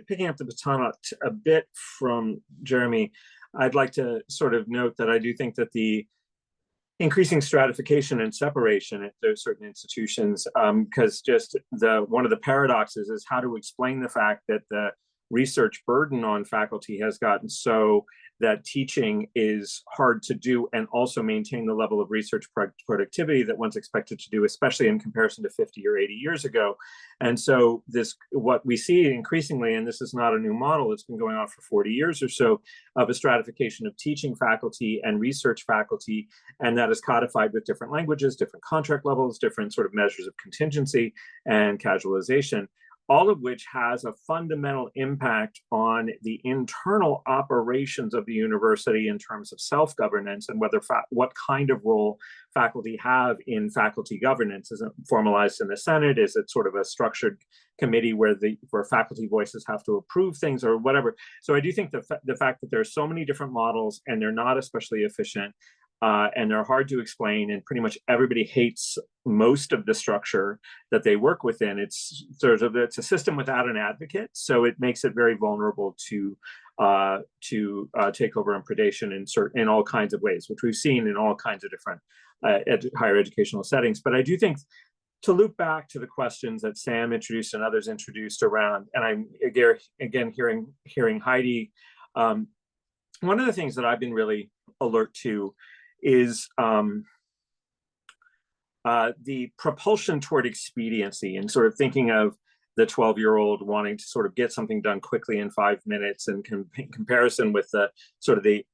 picking up the baton a bit from Jeremy, I'd like to sort of note that I do think that the increasing stratification and separation at those certain institutions, because just one of the paradoxes is how to explain the fact that the research burden on faculty has gotten so that teaching is hard to do and also maintain the level of research productivity that one's expected to do, especially in comparison to 50 or 80 years ago. And so what we see increasingly, and this is not a new model, it's been going on for 40 years or so, of a stratification of teaching faculty and research faculty, and that is codified with different languages, different contract levels, different sort of measures of contingency and casualization, all of which has a fundamental impact on the internal operations of the university in terms of self-governance and what kind of role faculty have in faculty governance. Is it formalized in the Senate? Is it sort of a structured committee where faculty voices have to approve things or whatever? So I do think the fact that there are so many different models and they're not especially efficient, and they're hard to explain, and pretty much everybody hates most of the structure that they work within. It's a system without an advocate, so it makes it very vulnerable to takeover and predation in all kinds of ways, which we've seen in all kinds of different higher educational settings. But I do think, to loop back to the questions that Sam introduced and others introduced around, and I'm again hearing Heidi, one of the things that I've been really alert to is the propulsion toward expediency, and sort of thinking of the 12-year-old wanting to sort of get something done quickly in 5 minutes, and in comparison with the sort of the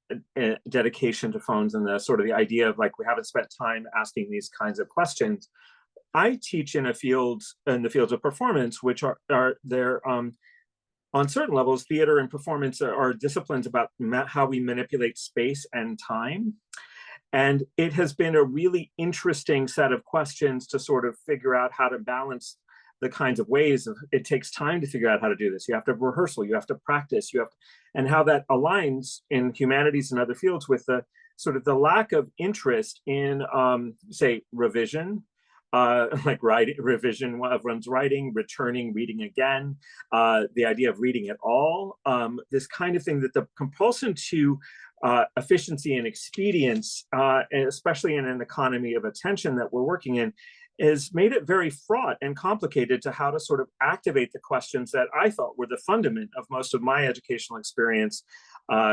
dedication to phones and the sort of the idea of like, we haven't spent time asking these kinds of questions. I teach in the fields of performance, which are on certain levels, theater and performance are disciplines about how we manipulate space and time. And it has been a really interesting set of questions to sort of figure out how to balance the kinds of ways it takes time to figure out how to do this. You have to have rehearsal, you have to practice, and how that aligns in humanities and other fields with the sort of the lack of interest in, say, revision, like revision of one's writing, returning, reading again, the idea of reading at all, this kind of thing, that the compulsion to efficiency and expedience, and especially in an economy of attention that we're working in, has made it very fraught and complicated to how to sort of activate the questions that I thought were the fundament of most of my educational experience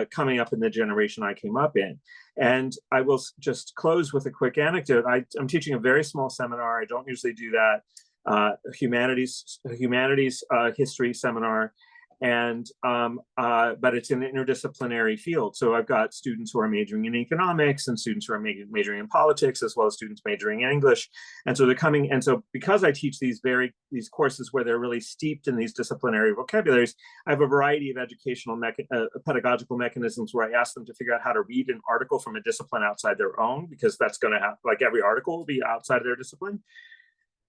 coming up in the generation I came up in. And I will just close with a quick anecdote. I'm teaching a very small seminar. I don't usually do that, humanities history seminar. And but it's an interdisciplinary field. So I've got students who are majoring in economics and students who are majoring in politics, as well as students majoring in English. And so they're coming. And so because I teach these courses where they're really steeped in these disciplinary vocabularies, I have a variety of educational pedagogical mechanisms where I ask them to figure out how to read an article from a discipline outside their own, because that's going to have, like, every article will be outside of their discipline.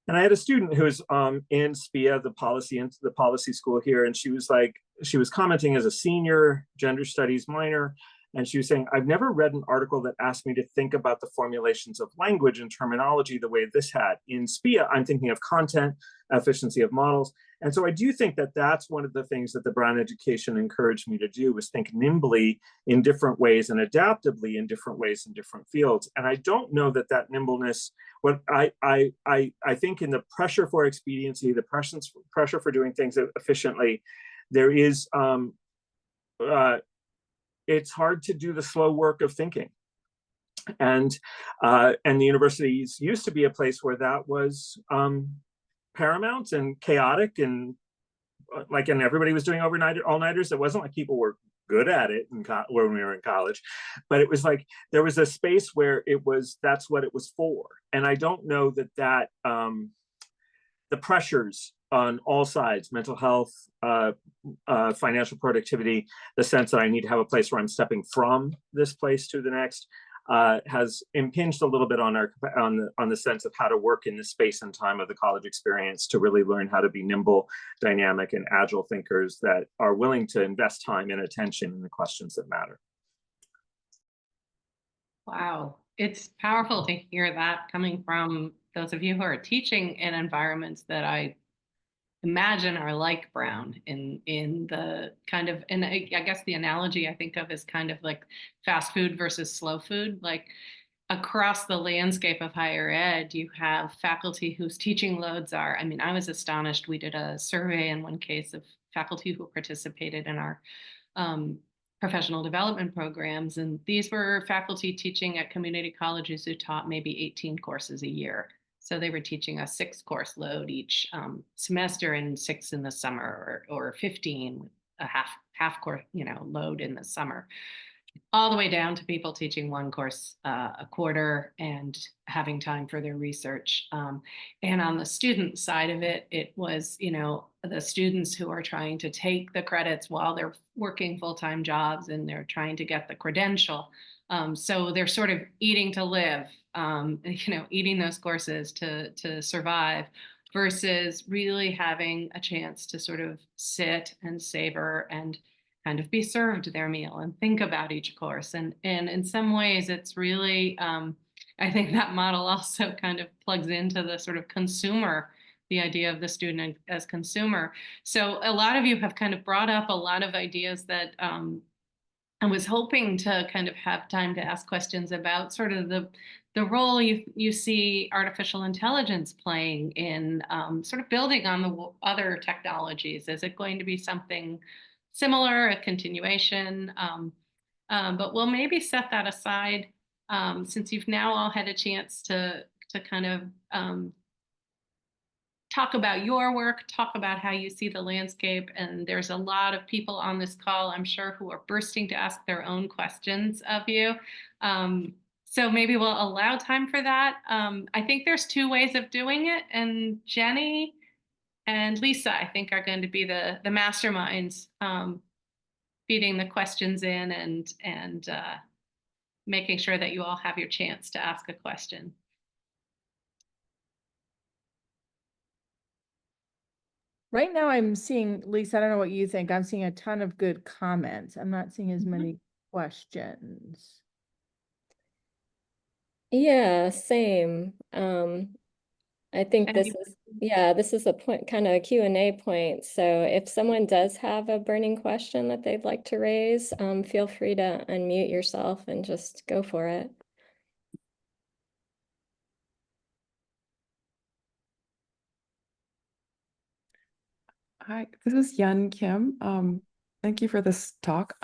And I had a student who was in SPIA, the policy school here, and she was commenting as a senior gender studies minor, And she was saying, I've never read an article that asked me to think about the formulations of language and terminology the way this had. In SPIA, I'm thinking of content, efficiency of models. And so I do think that that's one of the things that the Brown education encouraged me to do, was think nimbly in different ways and adaptively in different ways in different fields. And I don't know that that nimbleness, what I think in the pressure for expediency, the pressure for doing things efficiently, there is, it's hard to do the slow work of thinking. And the universities used to be a place where that was paramount and chaotic, and and everybody was doing all-nighters. It wasn't like people were good at it when we were in college, but it was like there was a space where that's what it was for. And I don't know that the pressures on all sides, mental health, financial productivity, the sense that I need to have a place where I'm stepping from this place to the next, has impinged a little bit on the sense of how to work in the space and time of the college experience, to really learn how to be nimble, dynamic, and agile thinkers that are willing to invest time and attention in the questions that matter. Wow, it's powerful to hear that coming from those of you who are teaching in environments that I imagine are like Brown in the kind of, and I guess the analogy I think of is kind of like fast food versus slow food. Like across the landscape of higher ed, you have faculty whose teaching loads are, I mean, I was astonished. We did a survey in one case of faculty who participated in our professional development programs. And these were faculty teaching at community colleges who taught maybe 18 courses a year. So they were teaching a 6-course load each semester and 6 in the summer, or 15, a half course, load in the summer, all the way down to people teaching 1 course a quarter and having time for their research. And on the student side of it, it was, the students who are trying to take the credits while they're working full-time jobs and they're trying to get the credential. So they're sort of eating to live, eating those courses to survive, versus really having a chance to sort of sit and savor and kind of be served their meal and think about each course. And in some ways, it's really, I think that model also kind of plugs into the sort of consumer, the idea of the student as consumer. So a lot of you have kind of brought up a lot of ideas that I was hoping to kind of have time to ask questions about, sort of the role you see artificial intelligence playing in sort of building on the other technologies. Is it going to be something similar, a continuation? But we'll maybe set that aside since you've now all had a chance to kind of talk about your work, talk about how you see the landscape. And there's a lot of people on this call, I'm sure, who are bursting to ask their own questions of you. So maybe we'll allow time for that. I think there's 2 ways of doing it. And Jenny and Lisa, I think, are going to be the masterminds feeding the questions in and making sure that you all have your chance to ask a question. Right now I'm seeing, Lisa, I don't know what you think. I'm seeing a ton of good comments. I'm not seeing as many questions. Yeah, same. I think this is a point, kind of a Q&A point. So if someone does have a burning question that they'd like to raise, feel free to unmute yourself and just go for it. Hi, this is Yan Kim. Thank you for this talk.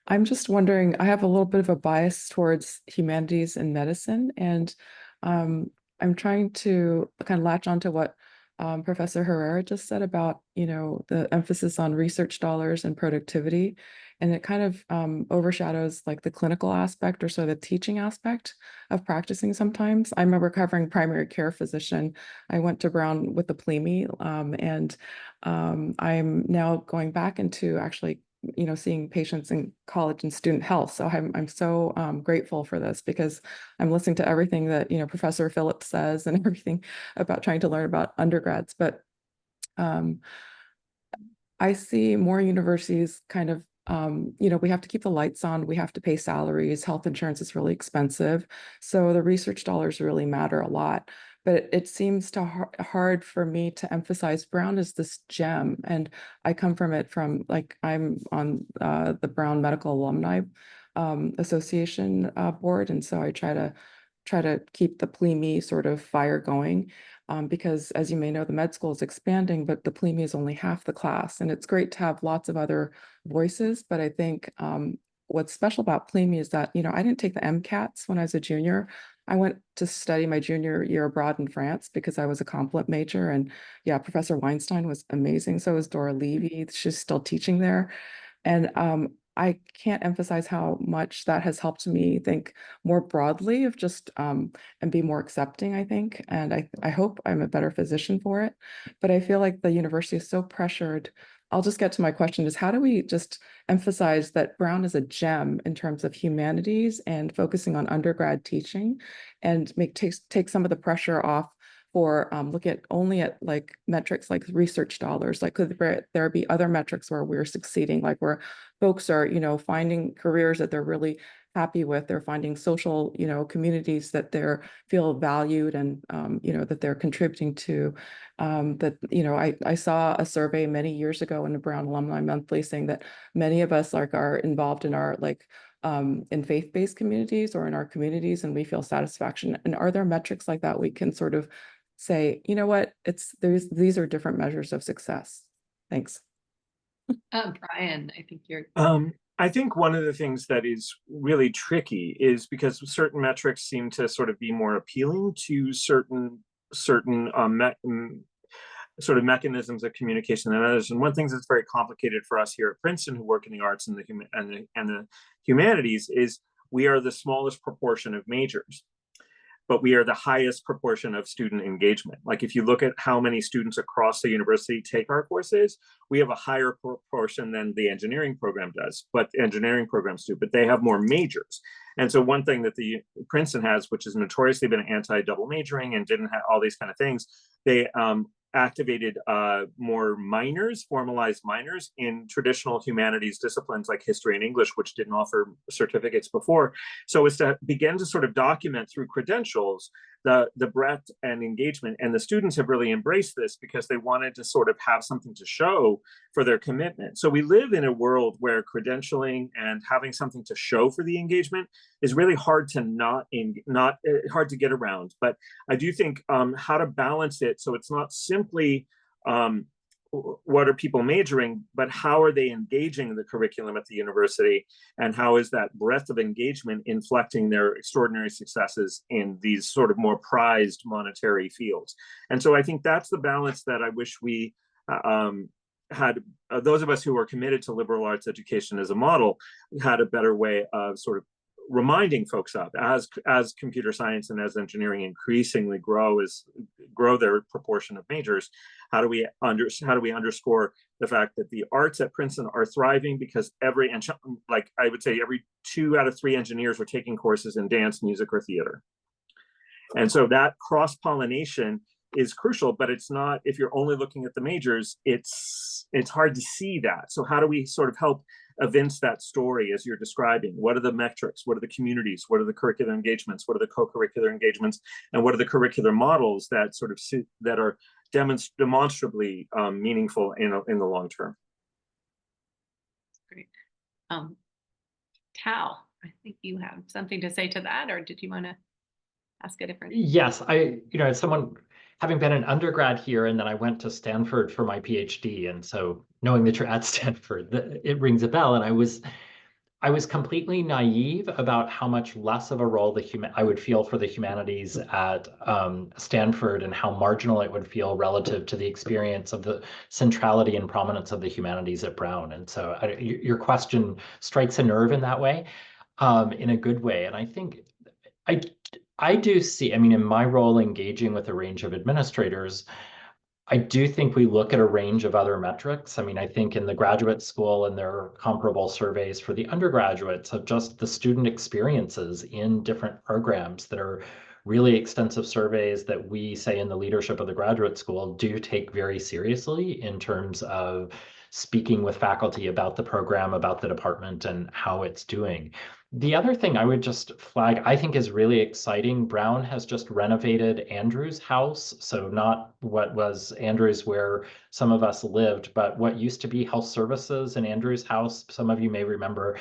I'm just wondering, I have a little bit of a bias towards humanities and medicine, and I'm trying to kind of latch onto what Professor Herrera just said about, the emphasis on research dollars and productivity. And it kind of overshadows like the clinical aspect, or so the teaching aspect of practicing sometimes. I'm a recovering primary care physician. I went to Brown with the PLEMI, and I'm now going back into actually, seeing patients in college and student health. So I'm so grateful for this, because I'm listening to everything that, Professor Phillips says and everything about trying to learn about undergrads. But I see more universities kind of we have to keep the lights on, we have to pay salaries, health insurance is really expensive. So the research dollars really matter a lot. But it seems hard for me to emphasize Brown as this gem. And I come from it like, I'm on the Brown Medical Alumni Association board. And so I try to keep the PLME sort of fire going. Because as you may know, the med school is expanding, but the PLME is only half the class. And it's great to have lots of other voices. But I think what's special about PLME is that, I didn't take the MCATs when I was a junior. I went to study my junior year abroad in France because I was a complet major. And yeah, Professor Weinstein was amazing. So was Dora Levy. She's still teaching there. And I can't emphasize how much that has helped me think more broadly of just and be more accepting, I think. And I hope I'm a better physician for it. But I feel like the university is so pressured. I'll just get to my question is how do we just emphasize that Brown is a gem in terms of humanities and focusing on undergrad teaching and take some of the pressure off or look at only at like metrics like research dollars, like could there be other metrics where we're succeeding, like where folks are, finding careers that they're really happy with, they're finding social, communities that they feel valued and, that they're contributing to. I saw a survey many years ago in the Brown Alumni Monthly saying that many of us are involved in our in faith-based communities or in our communities, and we feel satisfaction. And are there metrics like that we can sort of say, you know what, these are different measures of success? Thanks. Brian, I think you're. I think one of the things that is really tricky is because certain metrics seem to sort of be more appealing to certain sort of mechanisms of communication than others. And one thing that's very complicated for us here at Princeton, who work in the arts and the humanities, is we are the smallest proportion of majors, but we are the highest proportion of student engagement. Like if you look at how many students across the university take our courses, we have a higher proportion than the engineering program does, but engineering programs do, but they have more majors. And so one thing that the Princeton has, which has notoriously been anti-double majoring and didn't have all these kind of things, they activated more minors, formalized minors in traditional humanities disciplines like history and English, which didn't offer certificates before. So as to begin to sort of document through credentials the breadth and engagement. And the students have really embraced this because they wanted to sort of have something to show for their commitment. So we live in a world where credentialing and having something to show for the engagement is really hard to hard to get around. But I do think how to balance it so it's not simply what are people majoring, but how are they engaging the curriculum at the university, and how is that breadth of engagement inflecting their extraordinary successes in these sort of more prized monetary fields. And so I think that's the balance that I wish we had, those of us who are committed to liberal arts education as a model, had a better way of sort of reminding folks of as computer science and as engineering increasingly grow their proportion of majors. How do we underscore the fact that the arts at Princeton are thriving because like I would say every 2 out of 3 engineers are taking courses in dance, music, or theater. And so that cross-pollination is crucial, but it's not, if you're only looking at the majors, it's hard to see that. So how do we sort of help evince that story as you're describing? What are the metrics? What are the communities? What are the curricular engagements? What are the co-curricular engagements? And what are the curricular models that sort of that are demonstrably meaningful in the long term? Great. Tal, I think you have something to say to that, or did you want to ask a different? Yes, as someone having been an undergrad here, and then I went to Stanford for my PhD, and so knowing that you're at Stanford, it rings a bell. And I was completely naive about how much less of a role I would feel for the humanities at Stanford, and how marginal it would feel relative to the experience of the centrality and prominence of the humanities at Brown. And so your question strikes a nerve in that way, in a good way. And I think I do see, in my role engaging with a range of administrators, I do think we look at a range of other metrics. I think in the graduate school, and there are comparable surveys for the undergraduates of just the student experiences in different programs that are really extensive surveys that we say in the leadership of the graduate school do take very seriously in terms of speaking with faculty about the program, about the department, and how it's doing. The other thing I would just flag, I think is really exciting. Brown has just renovated Andrews House. So not what was Andrews where some of us lived, but what used to be Health Services in Andrews House, some of you may remember,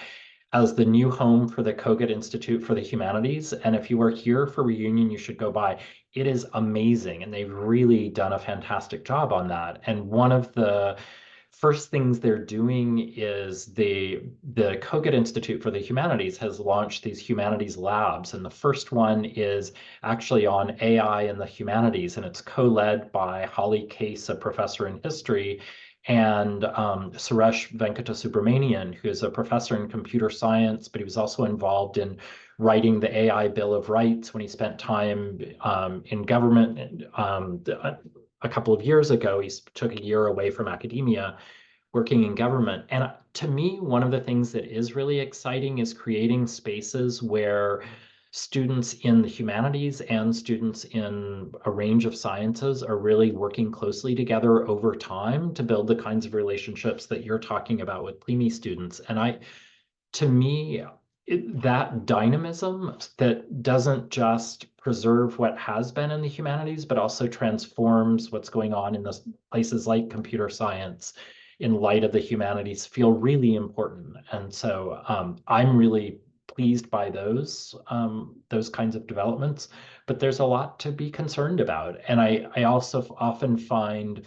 as the new home for the Kogut Institute for the Humanities. And if you are here for reunion, you should go by. It is amazing. And they've really done a fantastic job on that. And one of the first things they're doing is the Kogut Institute for the Humanities has launched these humanities labs. And the first one is actually on AI and the humanities, and it's co-led by Holly Case, a professor in history, and Suresh Venkatasubramanian, who is a professor in computer science, but he was also involved in writing the AI Bill of Rights when he spent time in government. A couple of years ago, he took a year away from academia, working in government. And to me, one of the things that is really exciting is creating spaces where students in the humanities and students in a range of sciences are really working closely together over time to build the kinds of relationships that you're talking about with PLME students. And to me, that dynamism that doesn't just preserve what has been in the humanities, but also transforms what's going on in the places like computer science in light of the humanities feel really important. And so I'm really pleased by those kinds of developments, but there's a lot to be concerned about. And I also often find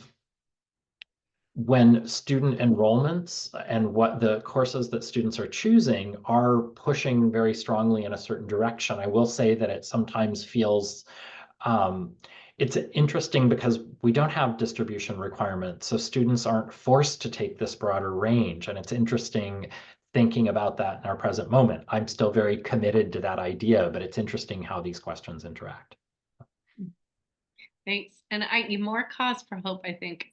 when student enrollments and what the courses that students are choosing are pushing very strongly in a certain direction, I will say that it sometimes feels it's interesting because we don't have distribution requirements, so students aren't forced to take this broader range. And it's interesting thinking about that in our present moment. I'm still very committed to that idea, but it's interesting how these questions interact. Thanks. And more cause for hope, I think,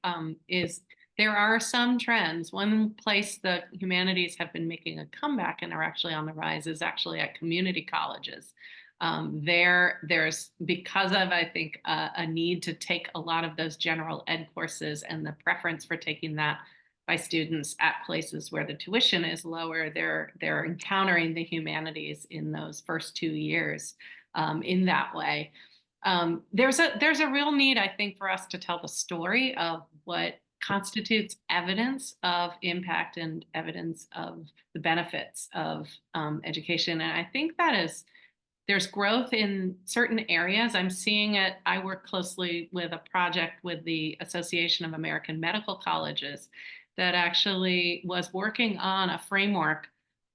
is there are some trends. One place the humanities have been making a comeback and are actually on the rise is actually at community colleges. There's because of, I think, a need to take a lot of those general ed courses and the preference for taking that by students at places where the tuition is lower, they're encountering the humanities in those first 2 years in that way. There's a real need, I think, for us to tell the story of what constitutes evidence of impact and evidence of the benefits of education. And I think there's growth in certain areas. I'm seeing it. I work closely with a project with the Association of American Medical Colleges that actually was working on a framework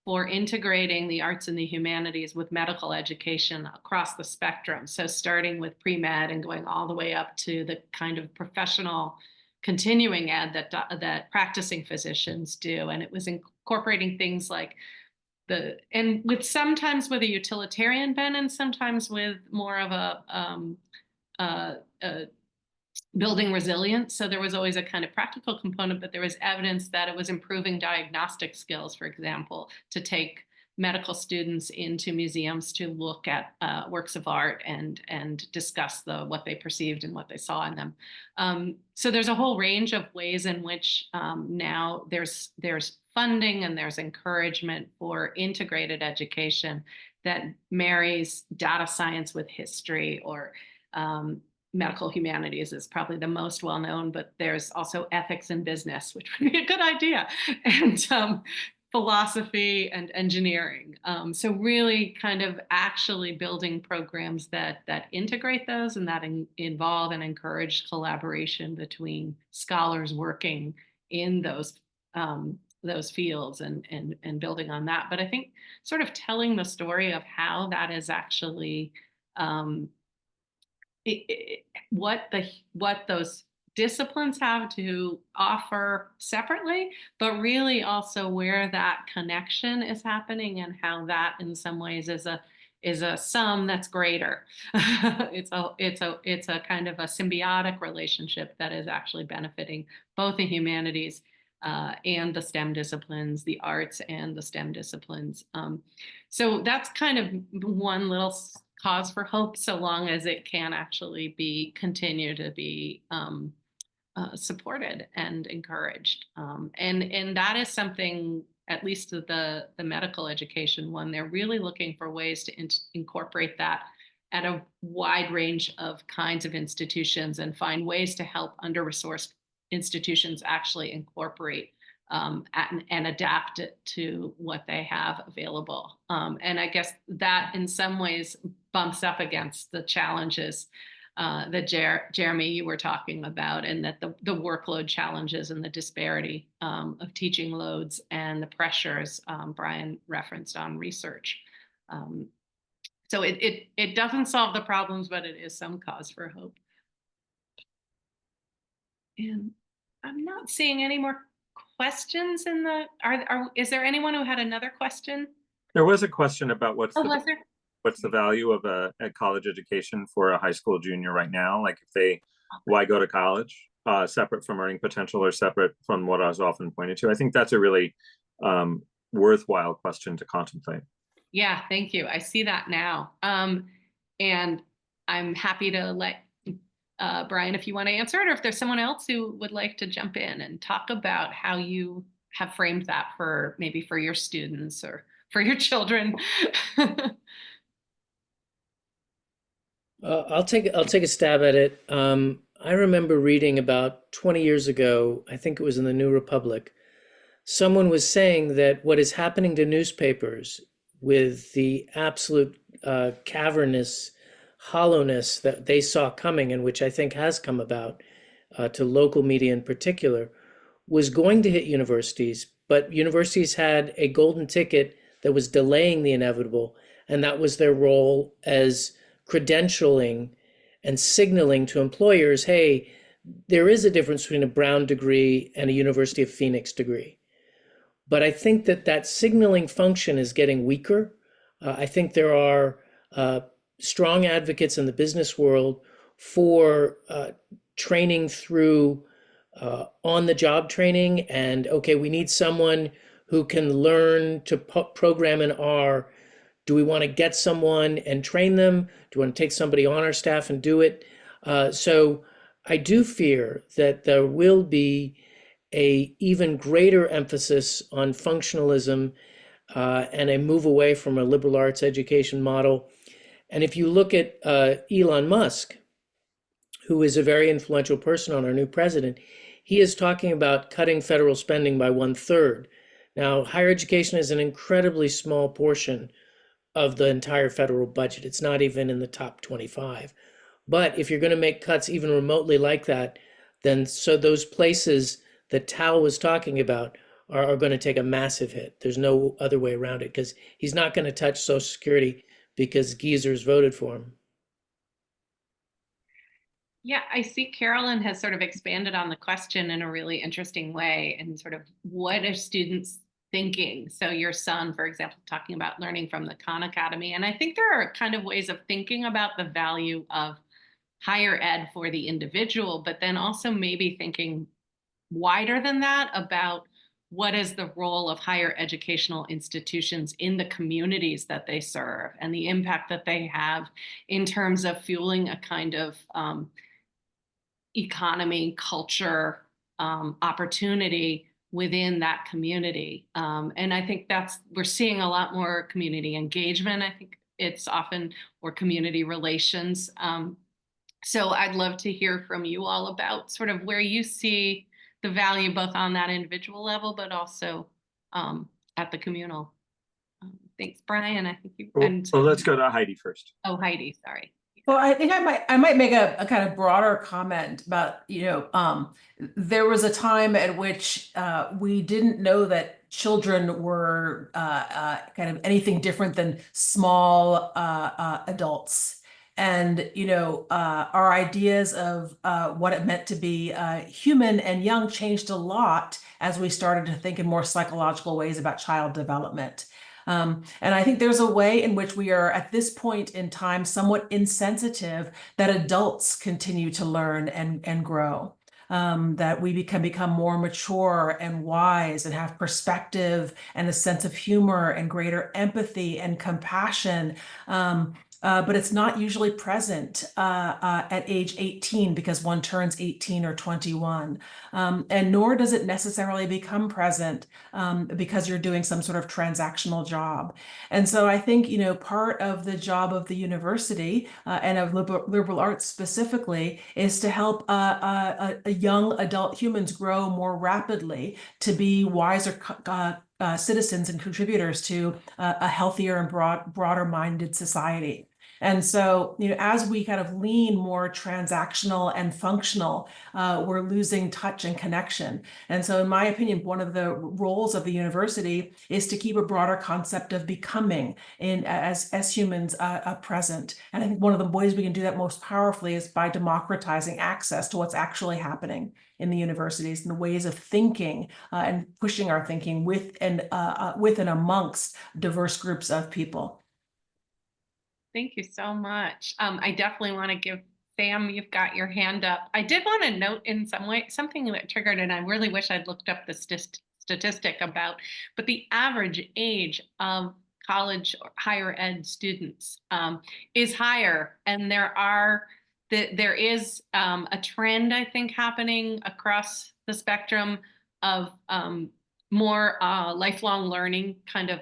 for integrating the arts and the humanities with medical education across the spectrum. So starting with pre-med and going all the way up to the kind of professional continuing ed that practicing physicians do. And it was incorporating things like and sometimes with a utilitarian bent and sometimes with more of a building resilience. So there was always a kind of practical component, but there was evidence that it was improving diagnostic skills, for example, to take medical students into museums to look at works of art and discuss what they perceived and what they saw in them. So there's a whole range of ways in which now there's funding and there's encouragement for integrated education that marries data science with history, or medical humanities is probably the most well-known, but there's also ethics and business, which would be a good idea, and philosophy and engineering. So really kind of actually building programs that integrate those and that involve and encourage collaboration between scholars working in those fields and building on that. But I think sort of telling the story of how that is actually what those disciplines have to offer separately, but really also where that connection is happening and how that in some ways is a sum that's greater. It's a kind of a symbiotic relationship that is actually benefiting both the humanities and the STEM disciplines, the arts and the STEM disciplines. So that's kind of one little cause for hope, so long as it can actually continue to be supported and encouraged. And that is something, at least the medical education one, they're really looking for ways to incorporate that at a wide range of kinds of institutions and find ways to help under-resourced institutions actually incorporate and adapt it to what they have available. And I guess that in some ways bumps up against the challenges that Jeremy, you were talking about, and that the workload challenges and the disparity of teaching loads and the pressures Brian referenced on research. So it doesn't solve the problems, but it is some cause for hope. And I'm not seeing any more questions in the, is there anyone who had another question? There was a question about what's Was the value of a college education for a high school junior right now? Like, why go to college, separate from earning potential or separate from what I was often pointed to? I think that's a really worthwhile question to contemplate. Yeah, thank you. I see that now. And I'm happy to let Brian, if you want to answer it, or if there's someone else who would like to jump in and talk about how you have framed that for maybe for your students or for your children. I'll take a stab at it. I remember reading about 20 years ago, I think it was in the New Republic, someone was saying that what is happening to newspapers with the absolute cavernous hollowness that they saw coming, and which I think has come about to local media in particular, was going to hit universities, but universities had a golden ticket that was delaying the inevitable, and that was their role as credentialing and signaling to employers, hey, there is a difference between a Brown degree and a University of Phoenix degree. But I think that signaling function is getting weaker. I think there are strong advocates in the business world for training through on-the-job training, and okay, we need someone who can learn to program in R. Do we want to get someone and train them? Do we want to take somebody on our staff and do it? So I do fear that there will be a even greater emphasis on functionalism and a move away from a liberal arts education model. And if you look at Elon Musk, who is a very influential person on our new president, he is talking about cutting federal spending by 1/3. Now, higher education is an incredibly small portion of the entire federal budget. It's not even in the top 25. But if you're going to make cuts even remotely like that, then so those places that Tal was talking about are going to take a massive hit. There's no other way around it, because he's not going to touch Social Security because geezers voted for him. Yeah, I see Carolyn has sort of expanded on the question in a really interesting way, and sort of what are students thinking? So your son, for example, talking about learning from the Khan Academy. And I think there are kind of ways of thinking about the value of higher ed for the individual, but then also maybe thinking wider than that about what is the role of higher educational institutions in the communities that they serve and the impact that they have in terms of fueling a kind of economy, culture, opportunity within that community. And I think we're seeing a lot more community engagement. I think it's often, or community relations. So I'd love to hear from you all about sort of where you see the value both on that individual level, but also at the communal. Thanks, Brian. I think you. Well, let's go to Heidi first. Oh, Heidi, sorry. Well, I think I might make a kind of broader comment about, there was a time at which we didn't know that children were kind of anything different than small adults. And, our ideas of what it meant to be human and young changed a lot as we started to think in more psychological ways about child development. And I think there's a way in which we are at this point in time somewhat insensitive that adults continue to learn and grow, that we can become more mature and wise and have perspective and a sense of humor and greater empathy and compassion. but it's not usually present at age 18 because one turns 18 or 21. And nor does it necessarily become present because you're doing some sort of transactional job. And so I think, you know, part of the job of the university and of liberal arts specifically is to help young adult humans grow more rapidly to be wiser citizens and contributors to a healthier and broader minded society. And so, you know, as we kind of lean more transactional and functional, we're losing touch and connection. And so, in my opinion, one of the roles of the university is to keep a broader concept of becoming as humans present. And I think one of the ways we can do that most powerfully is by democratizing access to what's actually happening in the universities and the ways of thinking and pushing our thinking with and amongst diverse groups of people. Thank you so much. I definitely want to give Sam, you've got your hand up. I did want to note in some way something that triggered, and I really wish I'd looked up the statistic about, but the average age of college or higher ed students is higher, and there is a trend, I think, happening across the spectrum of more lifelong learning, kind of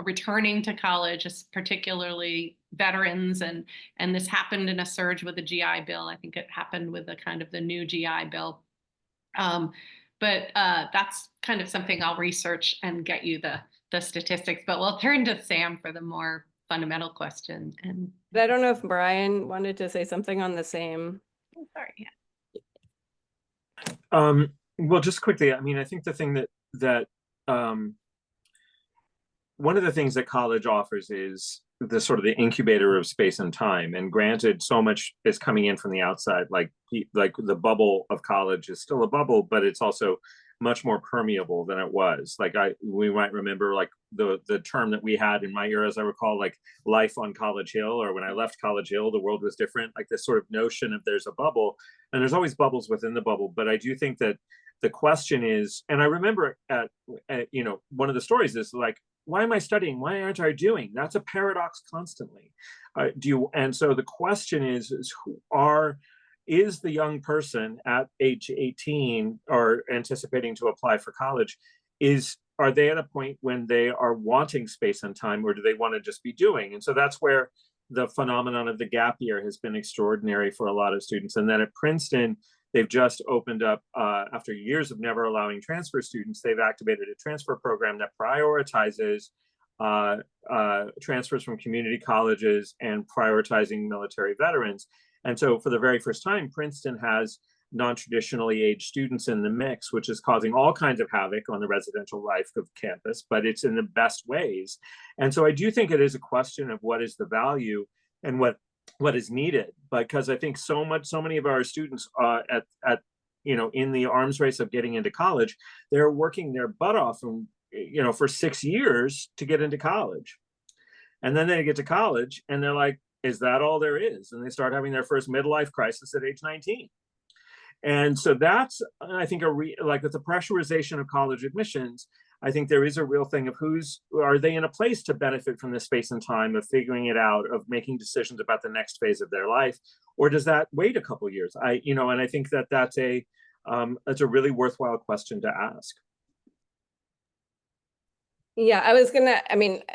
returning to college, particularly veterans, and this happened in a surge with the GI Bill. I think it happened with the kind of the new GI Bill. But that's kind of something I'll research and get you the statistics. But we'll turn to Sam for the more fundamental question. And I don't know if Brian wanted to say something on the same. Oh, sorry. Yeah. Well, just quickly, I mean, I think the thing that one of the things that college offers is the sort of the incubator of space and time. And granted, so much is coming in from the outside, like the bubble of college is still a bubble, but it's also much more permeable than it was. Like we might remember like the term that we had in my era, as I recall, like life on College Hill, or when I left College Hill, the world was different. Like this sort of notion of there's a bubble, and there's always bubbles within the bubble. But I do think that the question is, and I remember at you know, one of the stories is like, why am I studying? Why aren't I doing? That's a paradox constantly. And so the question is is the young person at age 18 or anticipating to apply for college, are they at a point when they are wanting space and time, or do they want to just be doing? And so that's where the phenomenon of the gap year has been extraordinary for a lot of students. And then at Princeton, they've just opened up, after years of never allowing transfer students, they've activated a transfer program that prioritizes transfers from community colleges and prioritizing military veterans. And so for the very first time, Princeton has non-traditionally aged students in the mix, which is causing all kinds of havoc on the residential life of campus, but it's in the best ways. And so I do think it is a question of what is the value and what is needed, because I think so many of our students at you know, in the arms race of getting into college, they're working their butt off and, you know, for 6 years to get into college. And then they get to college and they're like, is that all there is? And they start having their first midlife crisis at age 19. And so that's, I think, like with the pressurization of college admissions, I think there is a real thing of are they in a place to benefit from the space and time of figuring it out, of making decisions about the next phase of their life, or does that wait a couple of years? And I think that's a really worthwhile question to ask. Yeah,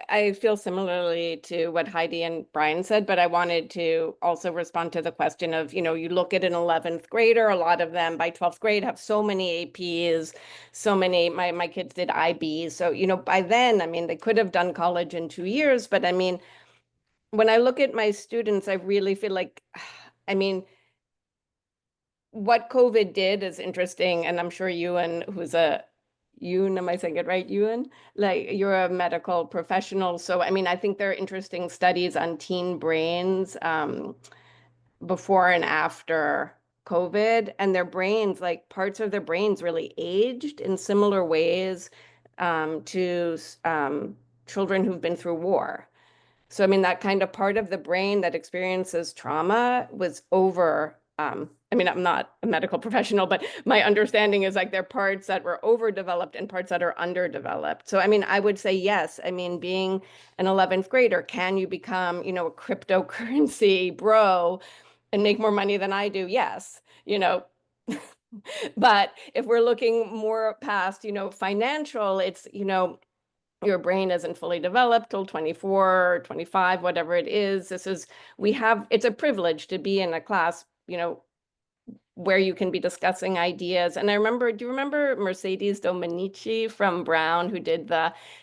I feel similarly to what Heidi and Brian said, but I wanted to also respond to the question of, you know, you look at an 11th grader, a lot of them by 12th grade have so many APs, so many, my kids did IB. So, you know, by then, I mean, they could have done college in 2 years, but I mean, when I look at my students, I really feel like, I mean, what COVID did is interesting. And I'm sure Ewan, am I saying it right, Ewan? Like, you're a medical professional. So, I mean, I think there are interesting studies on teen brains before and after COVID, and their brains, like parts of their brains really aged in similar ways to children who've been through war. So, I mean, that kind of part of the brain that experiences trauma was over I mean, I'm not a medical professional, but my understanding is like there are parts that were overdeveloped and parts that are underdeveloped. So, I mean, I would say yes. I mean, being an 11th grader, can you become, you know, a cryptocurrency bro and make more money than I do? Yes, you know. But if we're looking more past, you know, financial, it's, you know, your brain isn't fully developed till 24, 25, whatever it is. It's a privilege to be in a class, you know, where you can be discussing ideas. And do you remember Mercedes Dominici from Brown, who did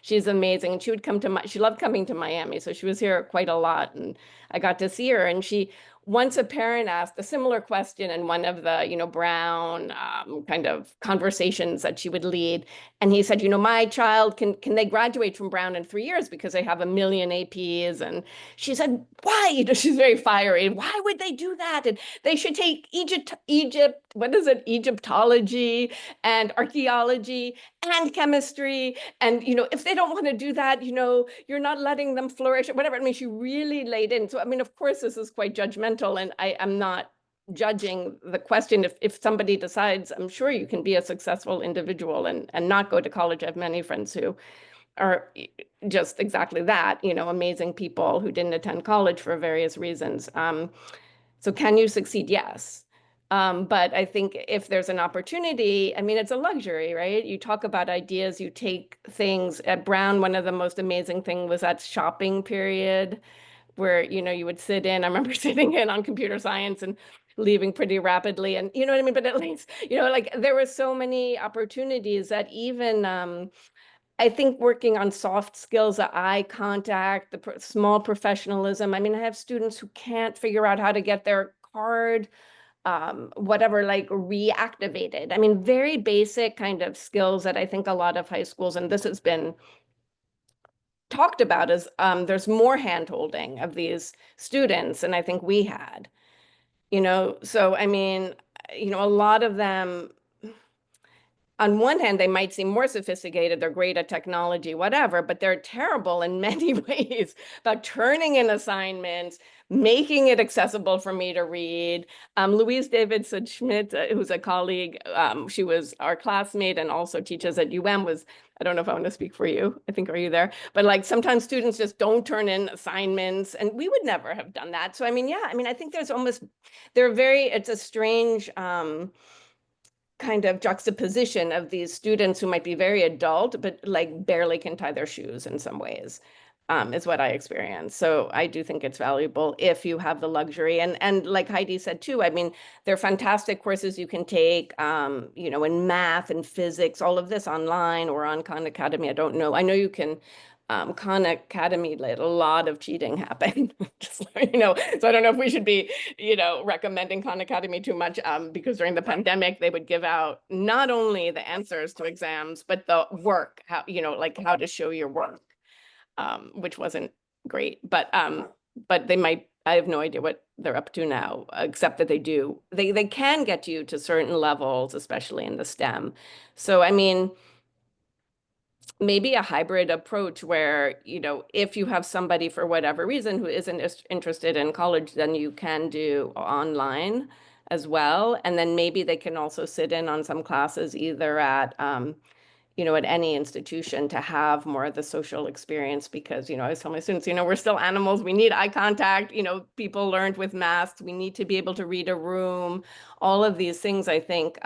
she's amazing. And she would she loved coming to Miami. So she was here quite a lot. And I got to see her. And once a parent asked a similar question in one of the, you know, Brown kind of conversations that she would lead. And he said, you know, my child, can they graduate from Brown in 3 years because they have 1 million APs? And she said, why? You know, she's very fiery. Why would they do that? And they should take Egyptology and archaeology and chemistry. And, you know, if they don't want to do that, you know, you're not letting them flourish or whatever. I mean, she really laid in. So, I mean, of course, this is quite judgmental, and I am not judging the question. If somebody decides, I'm sure you can be a successful individual and not go to college. I have many friends who are just exactly that, you know, amazing people who didn't attend college for various reasons. So can you succeed? Yes. But I think if there's an opportunity, I mean, it's a luxury, right? You talk about ideas, you take things. At Brown, one of the most amazing things was that shopping period where, you know, you would sit in. I remember sitting in on computer science and leaving pretty rapidly. And you know what I mean? But at least, you know, like there were so many opportunities that even I think working on soft skills, the eye contact, the small professionalism. I mean, I have students who can't figure out how to get their card, whatever, like reactivated. I mean, very basic kind of skills that I think a lot of high schools, and this has been talked about, is there's more hand-holding of these students, and I think we had, you know. So, I mean, you know, a lot of them, on one hand, they might seem more sophisticated, they're great at technology, whatever, but they're terrible in many ways about turning in assignments, making it accessible for me to read. Louise Davidson Schmidt, who's a colleague, she was our classmate and also teaches at UM, I don't know if I want to speak for you. I think, are you there? But like sometimes students just don't turn in assignments, and we would never have done that. So, I mean, yeah, I mean, I think it's a strange, kind of juxtaposition of these students who might be very adult, but like barely can tie their shoes in some ways, is what I experience. So I do think it's valuable if you have the luxury. And like Heidi said too, I mean, there are fantastic courses you can take, you know, in math and physics, all of this online or on Khan Academy. I don't know. I know you can. Khan Academy let a lot of cheating happen. Just, you know, so I don't know if we should be, you know, recommending Khan Academy too much, because during the pandemic they would give out not only the answers to exams but the work, how, you know, like how to show your work, which wasn't great. But they might. I have no idea what they're up to now, except that they can get you to certain levels, especially in the STEM. So I mean, maybe a hybrid approach where, you know, if you have somebody for whatever reason who isn't interested in college, then you can do online as well. And then maybe they can also sit in on some classes either at, you know, at any institution to have more of the social experience, because, you know, I was telling my students, you know, we're still animals. We need eye contact. You know, people learned with masks. We need to be able to read a room. All of these things, I think,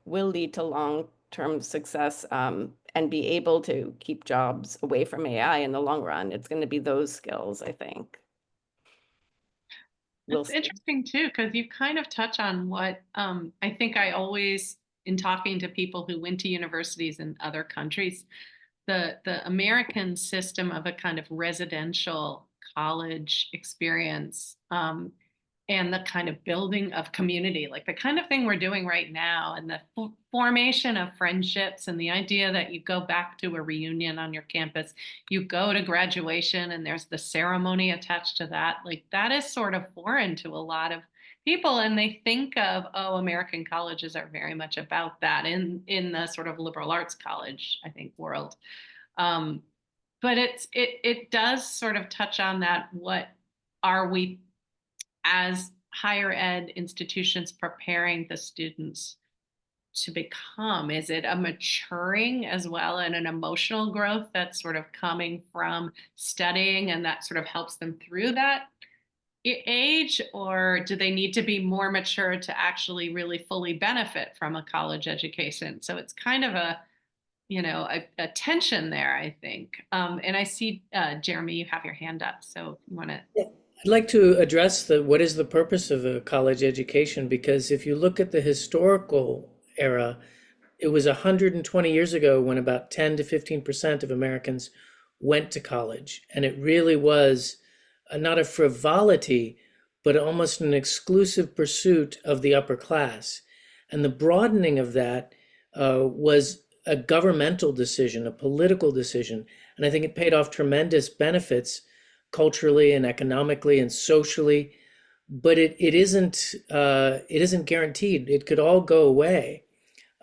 will lead to long-term success, and be able to keep jobs away from AI in the long run. It's going to be those skills, I think. It's interesting too, because you kind of touch on what I think I always, in talking to people who went to universities in other countries, the American system of a kind of residential college experience, and the kind of building of community, like the kind of thing we're doing right now, and the formation of friendships, and the idea that you go back to a reunion on your campus, you go to graduation and there's the ceremony attached to that. Like that is sort of foreign to a lot of people, and they think of, oh, American colleges are very much about that in the sort of liberal arts college, I think, world. But it does sort of touch on that. What are we as higher ed institutions preparing the students to become? Is it a maturing as well and an emotional growth that's sort of coming from studying and that sort of helps them through that age? Or do they need to be more mature to actually really fully benefit from a college education? So it's kind of a, a tension there, I think. And I see, Jeremy, you have your hand up. So if you want to. I'd like to address what is the purpose of a college education, because if you look at the historical era, it was 120 years ago when about 10 to 15% of Americans went to college. And it really was not a frivolity, but almost an exclusive pursuit of the upper class. And the broadening of that was a governmental decision, a political decision. And I think it paid off tremendous benefits culturally and economically and socially, but it isn't guaranteed. It could all go away.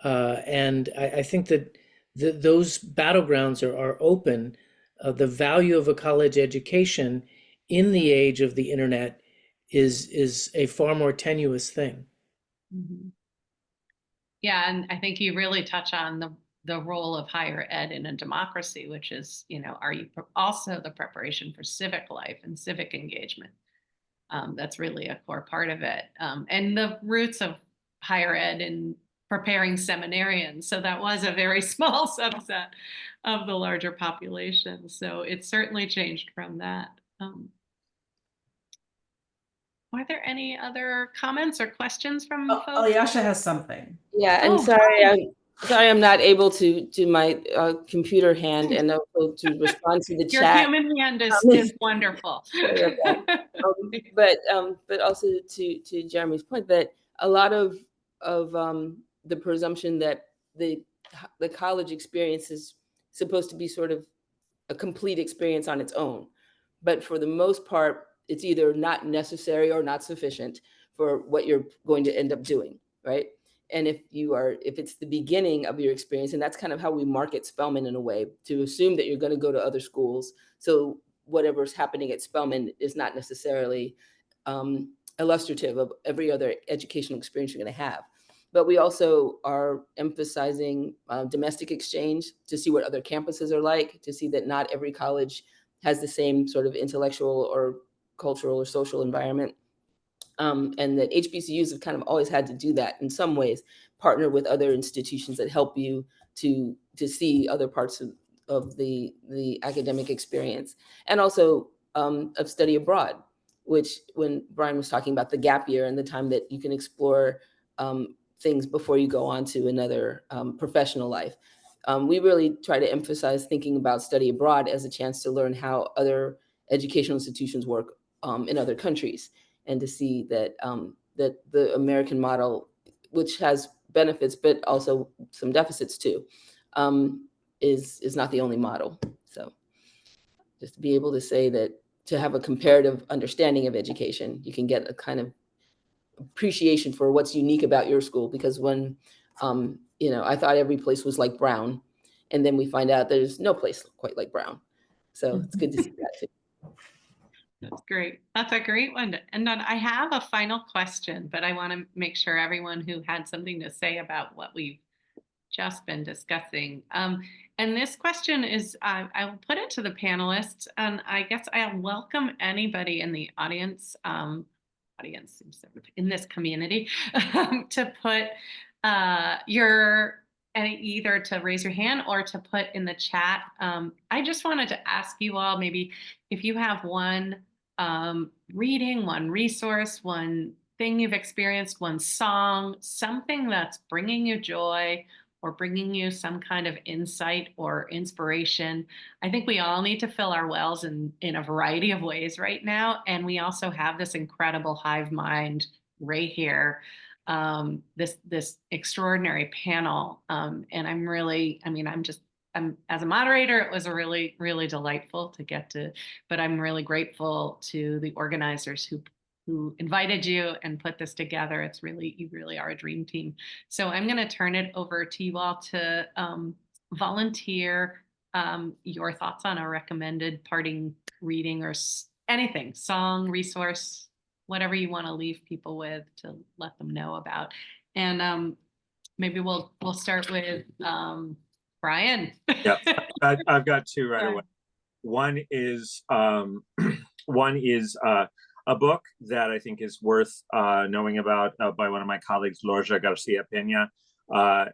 And I think that those battlegrounds are open. The value of a college education in the age of the internet is a far more tenuous thing. Mm-hmm. Yeah, and I think you really touch on the role of higher ed in a democracy, which is, are you also the preparation for civic life and civic engagement? That's really a core part of it. And the roots of higher ed in preparing seminarians. So that was a very small subset of the larger population. So it's certainly changed from that. Are there any other comments or questions from folks? Al-Yahsa has something. Yeah, and sorry, I'm not able to do my computer hand and also to respond to the Your chat. Your human hand is wonderful. But also to Jeremy's point that a lot of the presumption that the college experience is supposed to be sort of a complete experience on its own, but for the most part, it's either not necessary or not sufficient for what you're going to end up doing, right? And if it's the beginning of your experience, and that's kind of how we market Spelman in a way, to assume that you're going to go to other schools. So whatever's happening at Spelman is not necessarily illustrative of every other educational experience you're going to have. But we also are emphasizing domestic exchange to see what other campuses are like, to see that not every college has the same sort of intellectual or cultural or social environment. And that HBCUs have kind of always had to do that in some ways, partner with other institutions that help you to see other parts of the academic experience, and also of study abroad, which when Brian was talking about the gap year and the time that you can explore things before you go on to another professional life. We really try to emphasize thinking about study abroad as a chance to learn how other educational institutions work in other countries, and to see that that the American model, which has benefits but also some deficits too, is not the only model. So just to be able to say that, to have a comparative understanding of education, you can get a kind of appreciation for what's unique about your school. Because when I thought every place was like Brown, and then we find out there's no place quite like Brown. So it's good to see that too. That's great. That's a great one to end on. I have a final question, but I want to make sure everyone who had something to say about what we've just been discussing. And this question is, I will put it to the panelists, and I guess I'll welcome anybody in the audience, in this community, to put either to raise your hand or to put in the chat. I just wanted to ask you all, maybe if you have one reading, one resource, one thing you've experienced, one song, something that's bringing you joy or bringing you some kind of insight or inspiration. I think we all need to fill our wells in a variety of ways right now. And we also have this incredible hive mind right here, this extraordinary panel. And I'm really, as a moderator, it was a really, really delightful to get to, but I'm really grateful to the organizers who invited you and put this together. You really are a dream team. So I'm going to turn it over to you all to volunteer your thoughts on a recommended parting reading or anything, song, resource, whatever you want to leave people with to let them know about. And maybe we'll start with Brian. Yeah, I've got two right away. One is a book that I think is worth knowing about by one of my colleagues, Lorja Garcia Peña.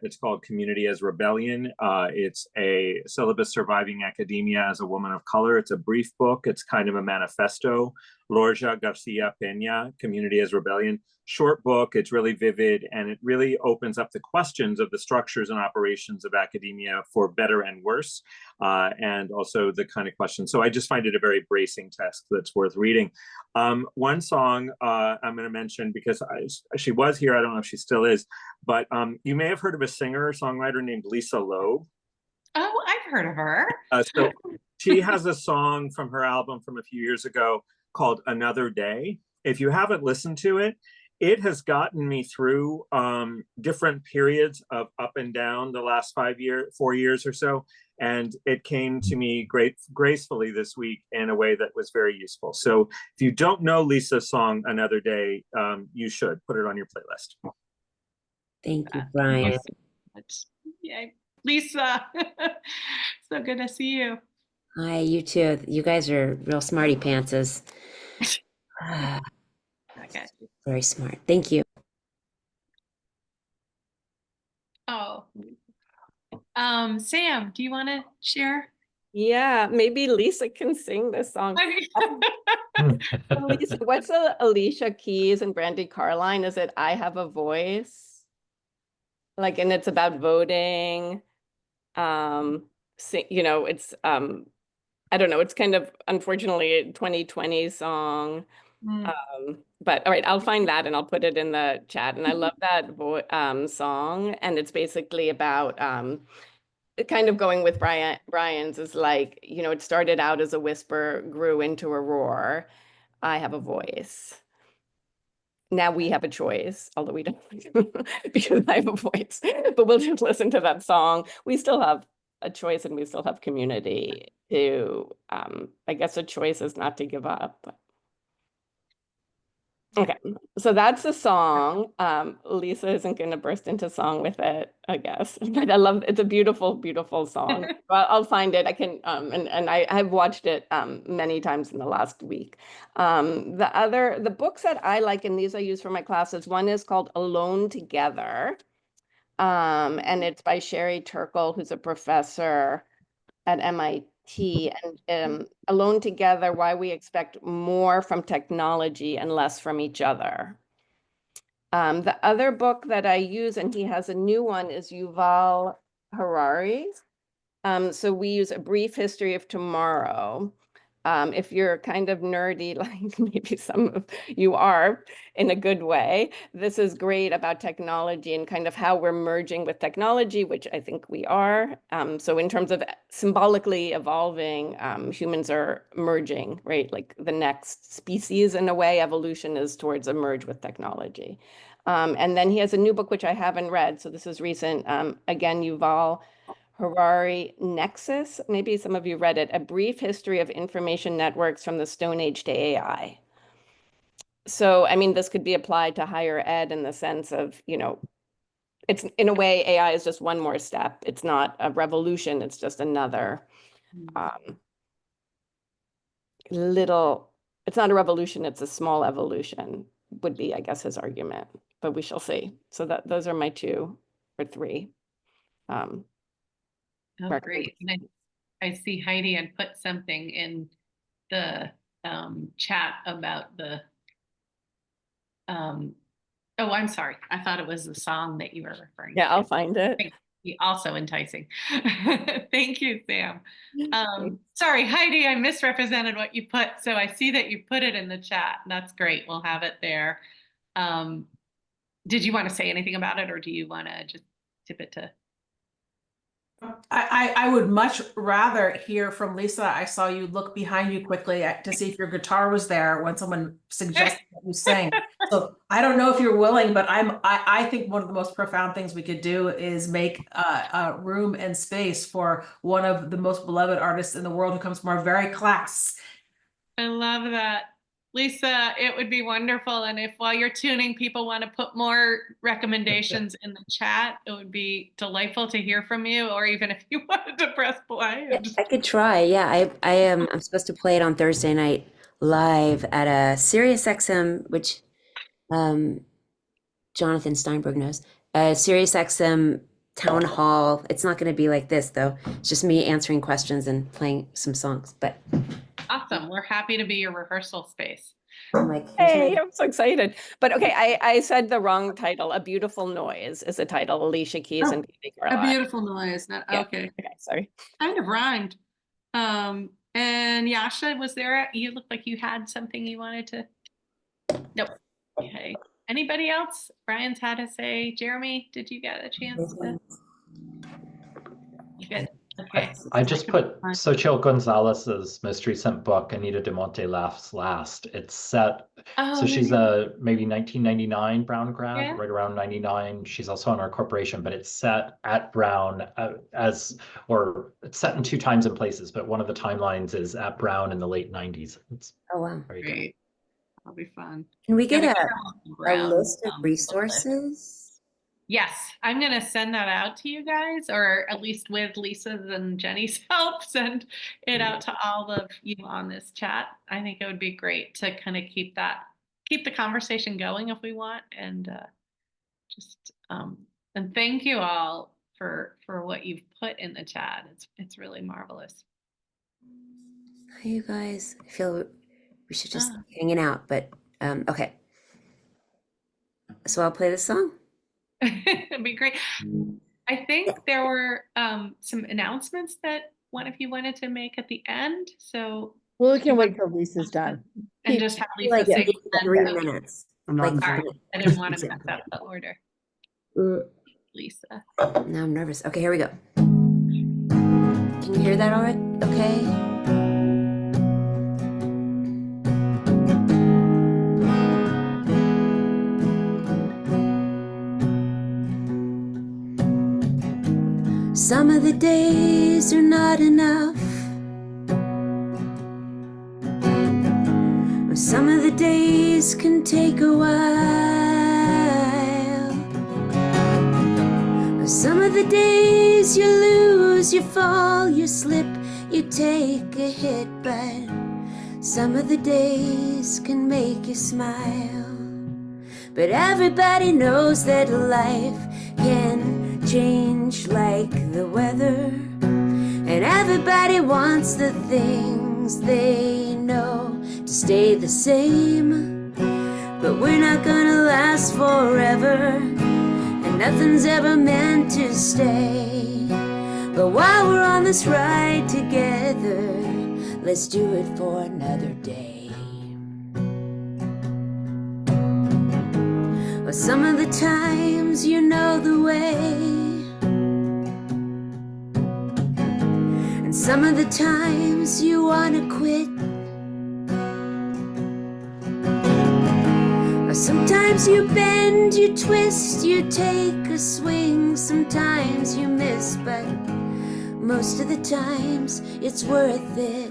It's called Community as Rebellion. It's a syllabus surviving academia as a woman of color. It's a brief book. It's kind of a manifesto. Lorja Garcia Peña, Community as Rebellion. Short book. It's really vivid, and it really opens up the questions of the structures and operations of academia for better and worse, and also the kind of questions. So I just find it a very bracing text that's worth reading. One song I'm going to mention because she was here. I don't know if she still is, but you may have heard of a singer or songwriter named Lisa Loeb. Oh, I've heard of her. So she has a song from her album from a few years ago called Another Day. If you haven't listened to it, it has gotten me through different periods of up and down the last 4 years or so. And it came to me gracefully this week in a way that was very useful. So if you don't know Lisa's song, Another Day, you should put it on your playlist. Thank you, Brian. Yay. Lisa, so good to see you. Hi, you too. You guys are real smarty pantses. Okay. Very smart. Thank you. Oh, Sam, do you want to share? Yeah, maybe Lisa can sing this song. Lisa, what's Alicia Keys and Brandy Carline? Is it I Have a Voice? Like, and it's about voting. You know, it's I don't know, it's kind of unfortunately a 2020 song. But all right, I'll find that and I'll put it in the chat. And I love that song. And it's basically about kind of going with Brian's is like, you know, it started out as a whisper, grew into a roar. I have a voice. Now we have a choice, although we don't because I have a voice. But we'll just listen to that song. We still have a choice and we still have community to, I guess a choice is not to give up. Okay, so that's the song. Lisa isn't going to burst into song with it, I guess. But I love it's a beautiful, beautiful song. I'll find it. I can, and I've watched it many times in the last week. The books that I like, and these I use for my classes. One is called Alone Together, and it's by Sherry Turkle, who's a professor at MIT. And Alone Together, Why We Expect More from Technology and Less from Each Other. The other book that I use, and he has a new one, is Yuval Harari's. So we use A Brief History of Tomorrow. If you're kind of nerdy, like maybe some of you are in a good way, this is great about technology and kind of how we're merging with technology, which I think we are. So in terms of symbolically evolving, humans are merging, right? Like the next species in a way, evolution is towards a merge with technology. And then he has a new book, which I haven't read. So this is recent. Again, Yuval Harari, Nexus, maybe some of you read it, A Brief History of Information Networks from the Stone Age to AI. So, I mean, this could be applied to higher ed in the sense of, you know, it's in a way, AI is just one more step. It's not a revolution. It's just another it's not a revolution. It's a small evolution would be, I guess, his argument, but we shall see. So those are my 2 or 3. Oh, great. And I see Heidi had put something in the chat about the, oh, I'm sorry. I thought it was the song that you were referring to. Yeah, I'll find it. Also enticing. Thank you, Sam. Sorry, Heidi, I misrepresented what you put. So I see that you put it in the chat. That's great. We'll have it there. Did you want to say anything about it, or do you want to just tip it to? I would much rather hear from Lisa. I saw you look behind you quickly to see if your guitar was there when someone suggested that you sang. So I don't know if you're willing, but I think one of the most profound things we could do is make a room and space for one of the most beloved artists in the world who comes from our very class. I love that. Lisa, it would be wonderful. And if while you're tuning, people want to put more recommendations in the chat, it would be delightful to hear from you, or even if you wanted to press play. I could try. Yeah, I am. I'm supposed to play it on Thursday night live at a Sirius XM, which Jonathan Steinberg knows. Sirius XM town hall. It's not going to be like this though. It's just me answering questions and playing some songs. But awesome. We're happy to be your rehearsal space. I'm like, Hey, I'm so excited. But okay, I said the wrong title. A Beautiful Noise is the title. Alicia Keys and Baby A Carlisle. Beautiful Noise. Not Yeah. okay. Okay, sorry. Kind of rhymed. And Yasha, was there? You looked like you had something you wanted to. Nope. Okay. Anybody else? Brian's had to say. Jeremy, did you get a chance to? You good? Okay. I just put Xochitl Gonzalez's most recent book, Anita de Monte Laughs Last. It's set, so she's a maybe 1999 Brown grad, Yeah. right around 99. She's also on our corporation, but it's set at Brown it's set in 2 times and places, but one of the timelines is at Brown in the late 90s. It's oh wow. very Great. good. That'll be fun. Can we get Yeah, a list of resources? Yes, I'm going to send that out to you guys, or at least with Lisa's and Jenny's help, send it out to all of you on this chat. I think it would be great to kind of keep the conversation going if we want, and and thank you all for what you've put in the chat. It's really marvelous. Hi, you guys. I feel we should just be hanging out, but okay. So I'll play this song. It'd be great. I think there were some announcements that one of you wanted to make at the end. So Well, we can wait till Lisa's done. and just have Lisa Like say 3 minutes. Sorry, I didn't want to mess up the order. Lisa. Now I'm nervous. Okay, here we go. Can you hear that all right? Okay. Some of the days are not enough. Some of the days can take a while. Some of the days you lose, you fall, you slip, you take a hit, but some of the days can make you smile. But everybody knows that life can change like the weather, and everybody wants the things they know to stay the same. But we're not gonna last forever, and nothing's ever meant to stay. But while we're on this ride together, let's do it for another day. Well, some of the times you know the way, and some of the times you wanna quit. Sometimes you bend, you twist, you take a swing. Sometimes you miss, but most of the times it's worth it.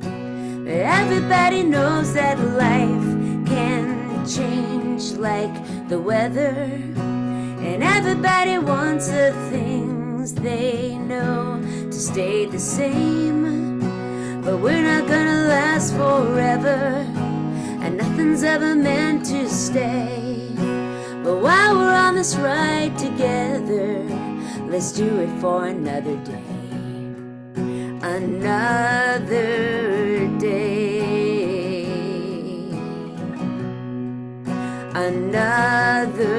But everybody knows that life can change like the weather, and everybody wants the things they know to stay the same. But we're not gonna last forever, and nothing's ever meant to stay. But while we're on this ride together, let's do it for another day. Another day. Another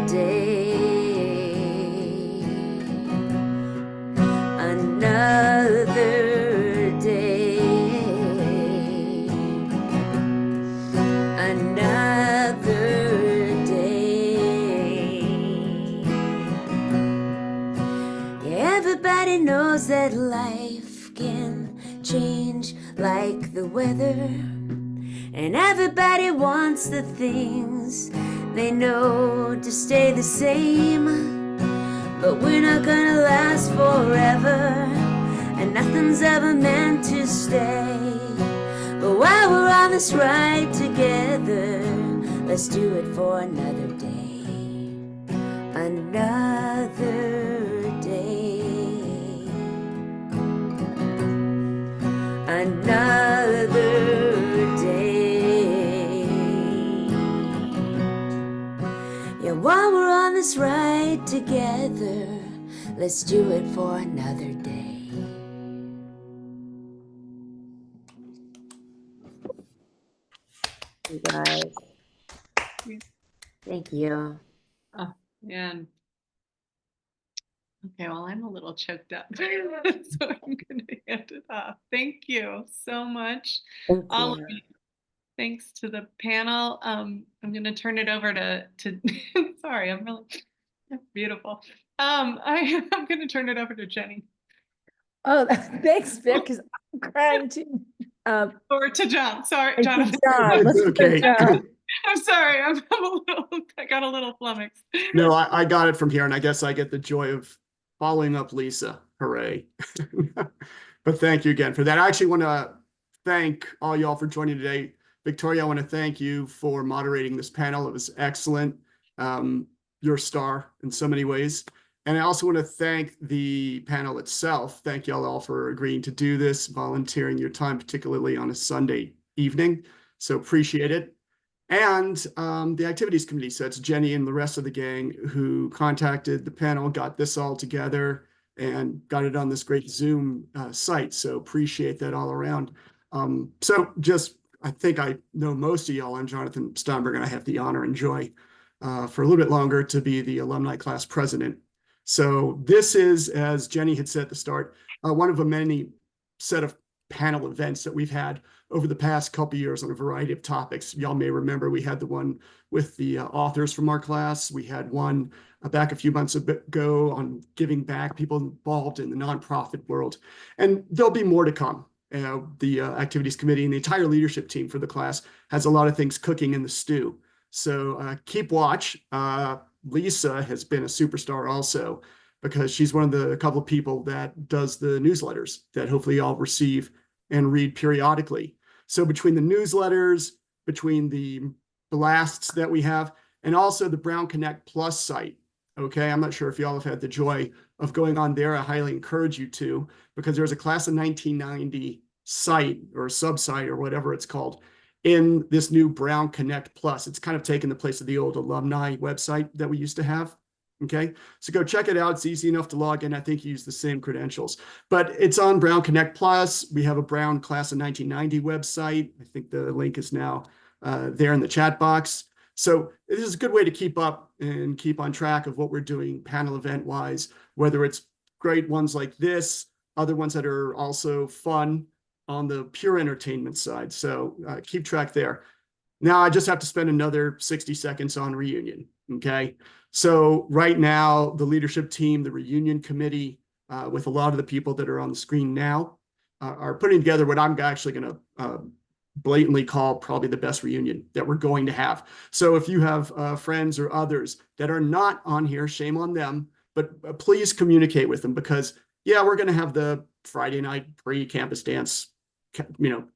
day. Another day. Another day. Yeah, everybody knows that life can change like the weather, and everybody wants the things they know to stay the same. But we're not gonna last forever, and nothing's ever meant to stay. But while we're on this this ride together. Let's do it for another day. Another day. Another day. Yeah, while we're on this ride together, let's do it for another day. You guys. Thank you. Oh, man. Okay, well, I'm a little choked up, so I'm going to hand it off. Thank you so much, Thank all of you. you. Thanks to the panel. I'm going to turn it over to sorry, I'm really that's beautiful. I'm going to turn it over to Jenny. Oh, thanks, Vic, because I'm crying too. Or to John. Sorry, To Jonathan. John. Let's go to Okay. John. I'm sorry. I got a little flummoxed. No, I got it from here, and I guess I get the joy of following up Lisa. Hooray. But thank you again for that. I actually want to thank all y'all for joining today. Victoria, I want to thank you for moderating this panel. It was excellent. You're a star in so many ways. And I also want to thank the panel itself. Thank y'all all for agreeing to do this, volunteering your time, particularly on a Sunday evening. So appreciate it. And the activities committee, so it's Jenny and the rest of the gang who contacted the panel, got this all together and got it on this great Zoom site. So appreciate that all around. So just, I think I know most of y'all. I'm Jonathan Steinberg, and I have the honor and joy for a little bit longer to be the alumni class president. So this is, as Jenny had said at the start, one of a many set of panel events that we've had over the past couple of years on a variety of topics. Y'all may remember we had the one with the authors from our class. We had one back a few months ago on giving back, people involved in the nonprofit world. And there'll be more to come. The activities committee and the entire leadership team for the class has a lot of things cooking in the stew. So keep watch. Lisa has been a superstar also, because she's one of the couple of people that does the newsletters that hopefully y'all receive and read periodically. So between the newsletters, between the blasts that we have, and also the Brown Connect Plus site, okay? I'm not sure if y'all have had the joy of going on there. I highly encourage you to, because there's a class of 1990 site or sub-site or whatever it's called in this new Brown Connect Plus. It's kind of taken the place of the old alumni website that we used to have. Okay, so go check it out. It's easy enough to log in. I think you use the same credentials, but it's on Brown Connect Plus. We have a Brown Class of 1990 website. I think the link is now there in the chat box. So this is a good way to keep up and keep on track of what we're doing panel event wise, whether it's great ones like this, other ones that are also fun on the pure entertainment side. So keep track there. Now I just have to spend another 60 seconds on reunion. Okay. So right now, the leadership team, the reunion committee, with a lot of the people that are on the screen now, are putting together what I'm actually going to blatantly call probably the best reunion that we're going to have. So if you have friends or others that are not on here, shame on them, but please communicate with them, because yeah, we're going to have the Friday night pre-campus dance,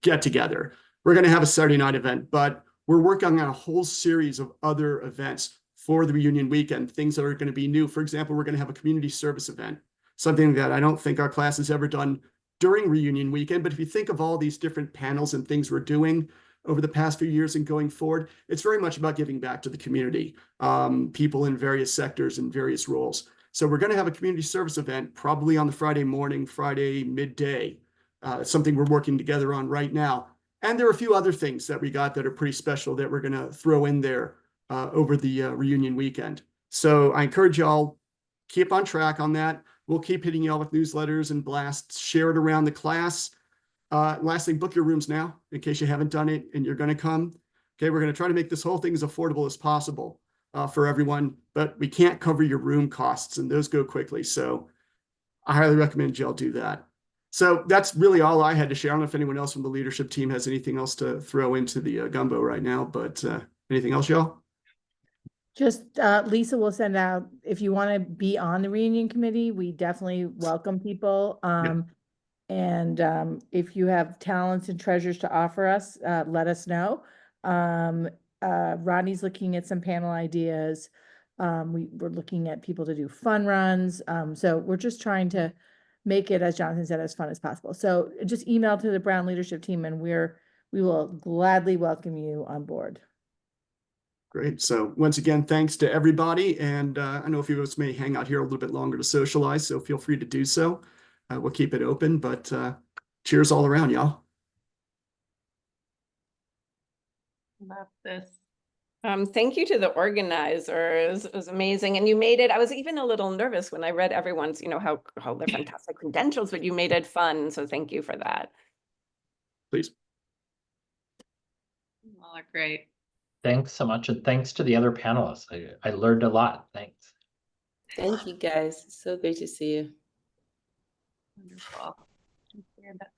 get together. We're going to have a Saturday night event, but we're working on a whole series of other events for the reunion weekend, things that are going to be new. For example, we're going to have a community service event, something that I don't think our class has ever done during reunion weekend. But if you think of all these different panels and things we're doing over the past few years and going forward, it's very much about giving back to the community, people in various sectors and various roles. So we're going to have a community service event probably on the Friday morning, Friday midday, something we're working together on right now. And there are a few other things that we got that are pretty special that we're going to throw in there over the reunion weekend. So I encourage y'all, keep on track on that. We'll keep hitting y'all with newsletters and blasts, share it around the class. Lastly, book your rooms now in case you haven't done it and you're going to come. Okay, we're going to try to make this whole thing as affordable as possible for everyone, but we can't cover your room costs and those go quickly. So I highly recommend y'all do that. So that's really all I had to share. I don't know if anyone else from the leadership team has anything else to throw into the gumbo right now, but anything else, y'all? Just Lisa will send out, if you want to be on the reunion committee, we definitely welcome people. And if you have talents and treasures to offer us, let us know. Rodney's looking at some panel ideas. We're looking at people to do fun runs. So we're just trying to make it, as Jonathan said, as fun as possible. So just email to the Brown leadership team and we will gladly welcome you on board. Great. So once again, thanks to everybody. And I know a few of us may hang out here a little bit longer to socialize, so feel free to do so. We'll keep it open, but cheers all around, y'all. Love this. Thank you to the organizers. It was amazing. And you made it, I was even a little nervous when I read everyone's, how their fantastic credentials, but you made it fun. So thank you for that. Please. All are great. Thanks so much. And thanks to the other panelists. I learned a lot. Thanks. Thank you guys. So great to see you. Wonderful. Thanks very much.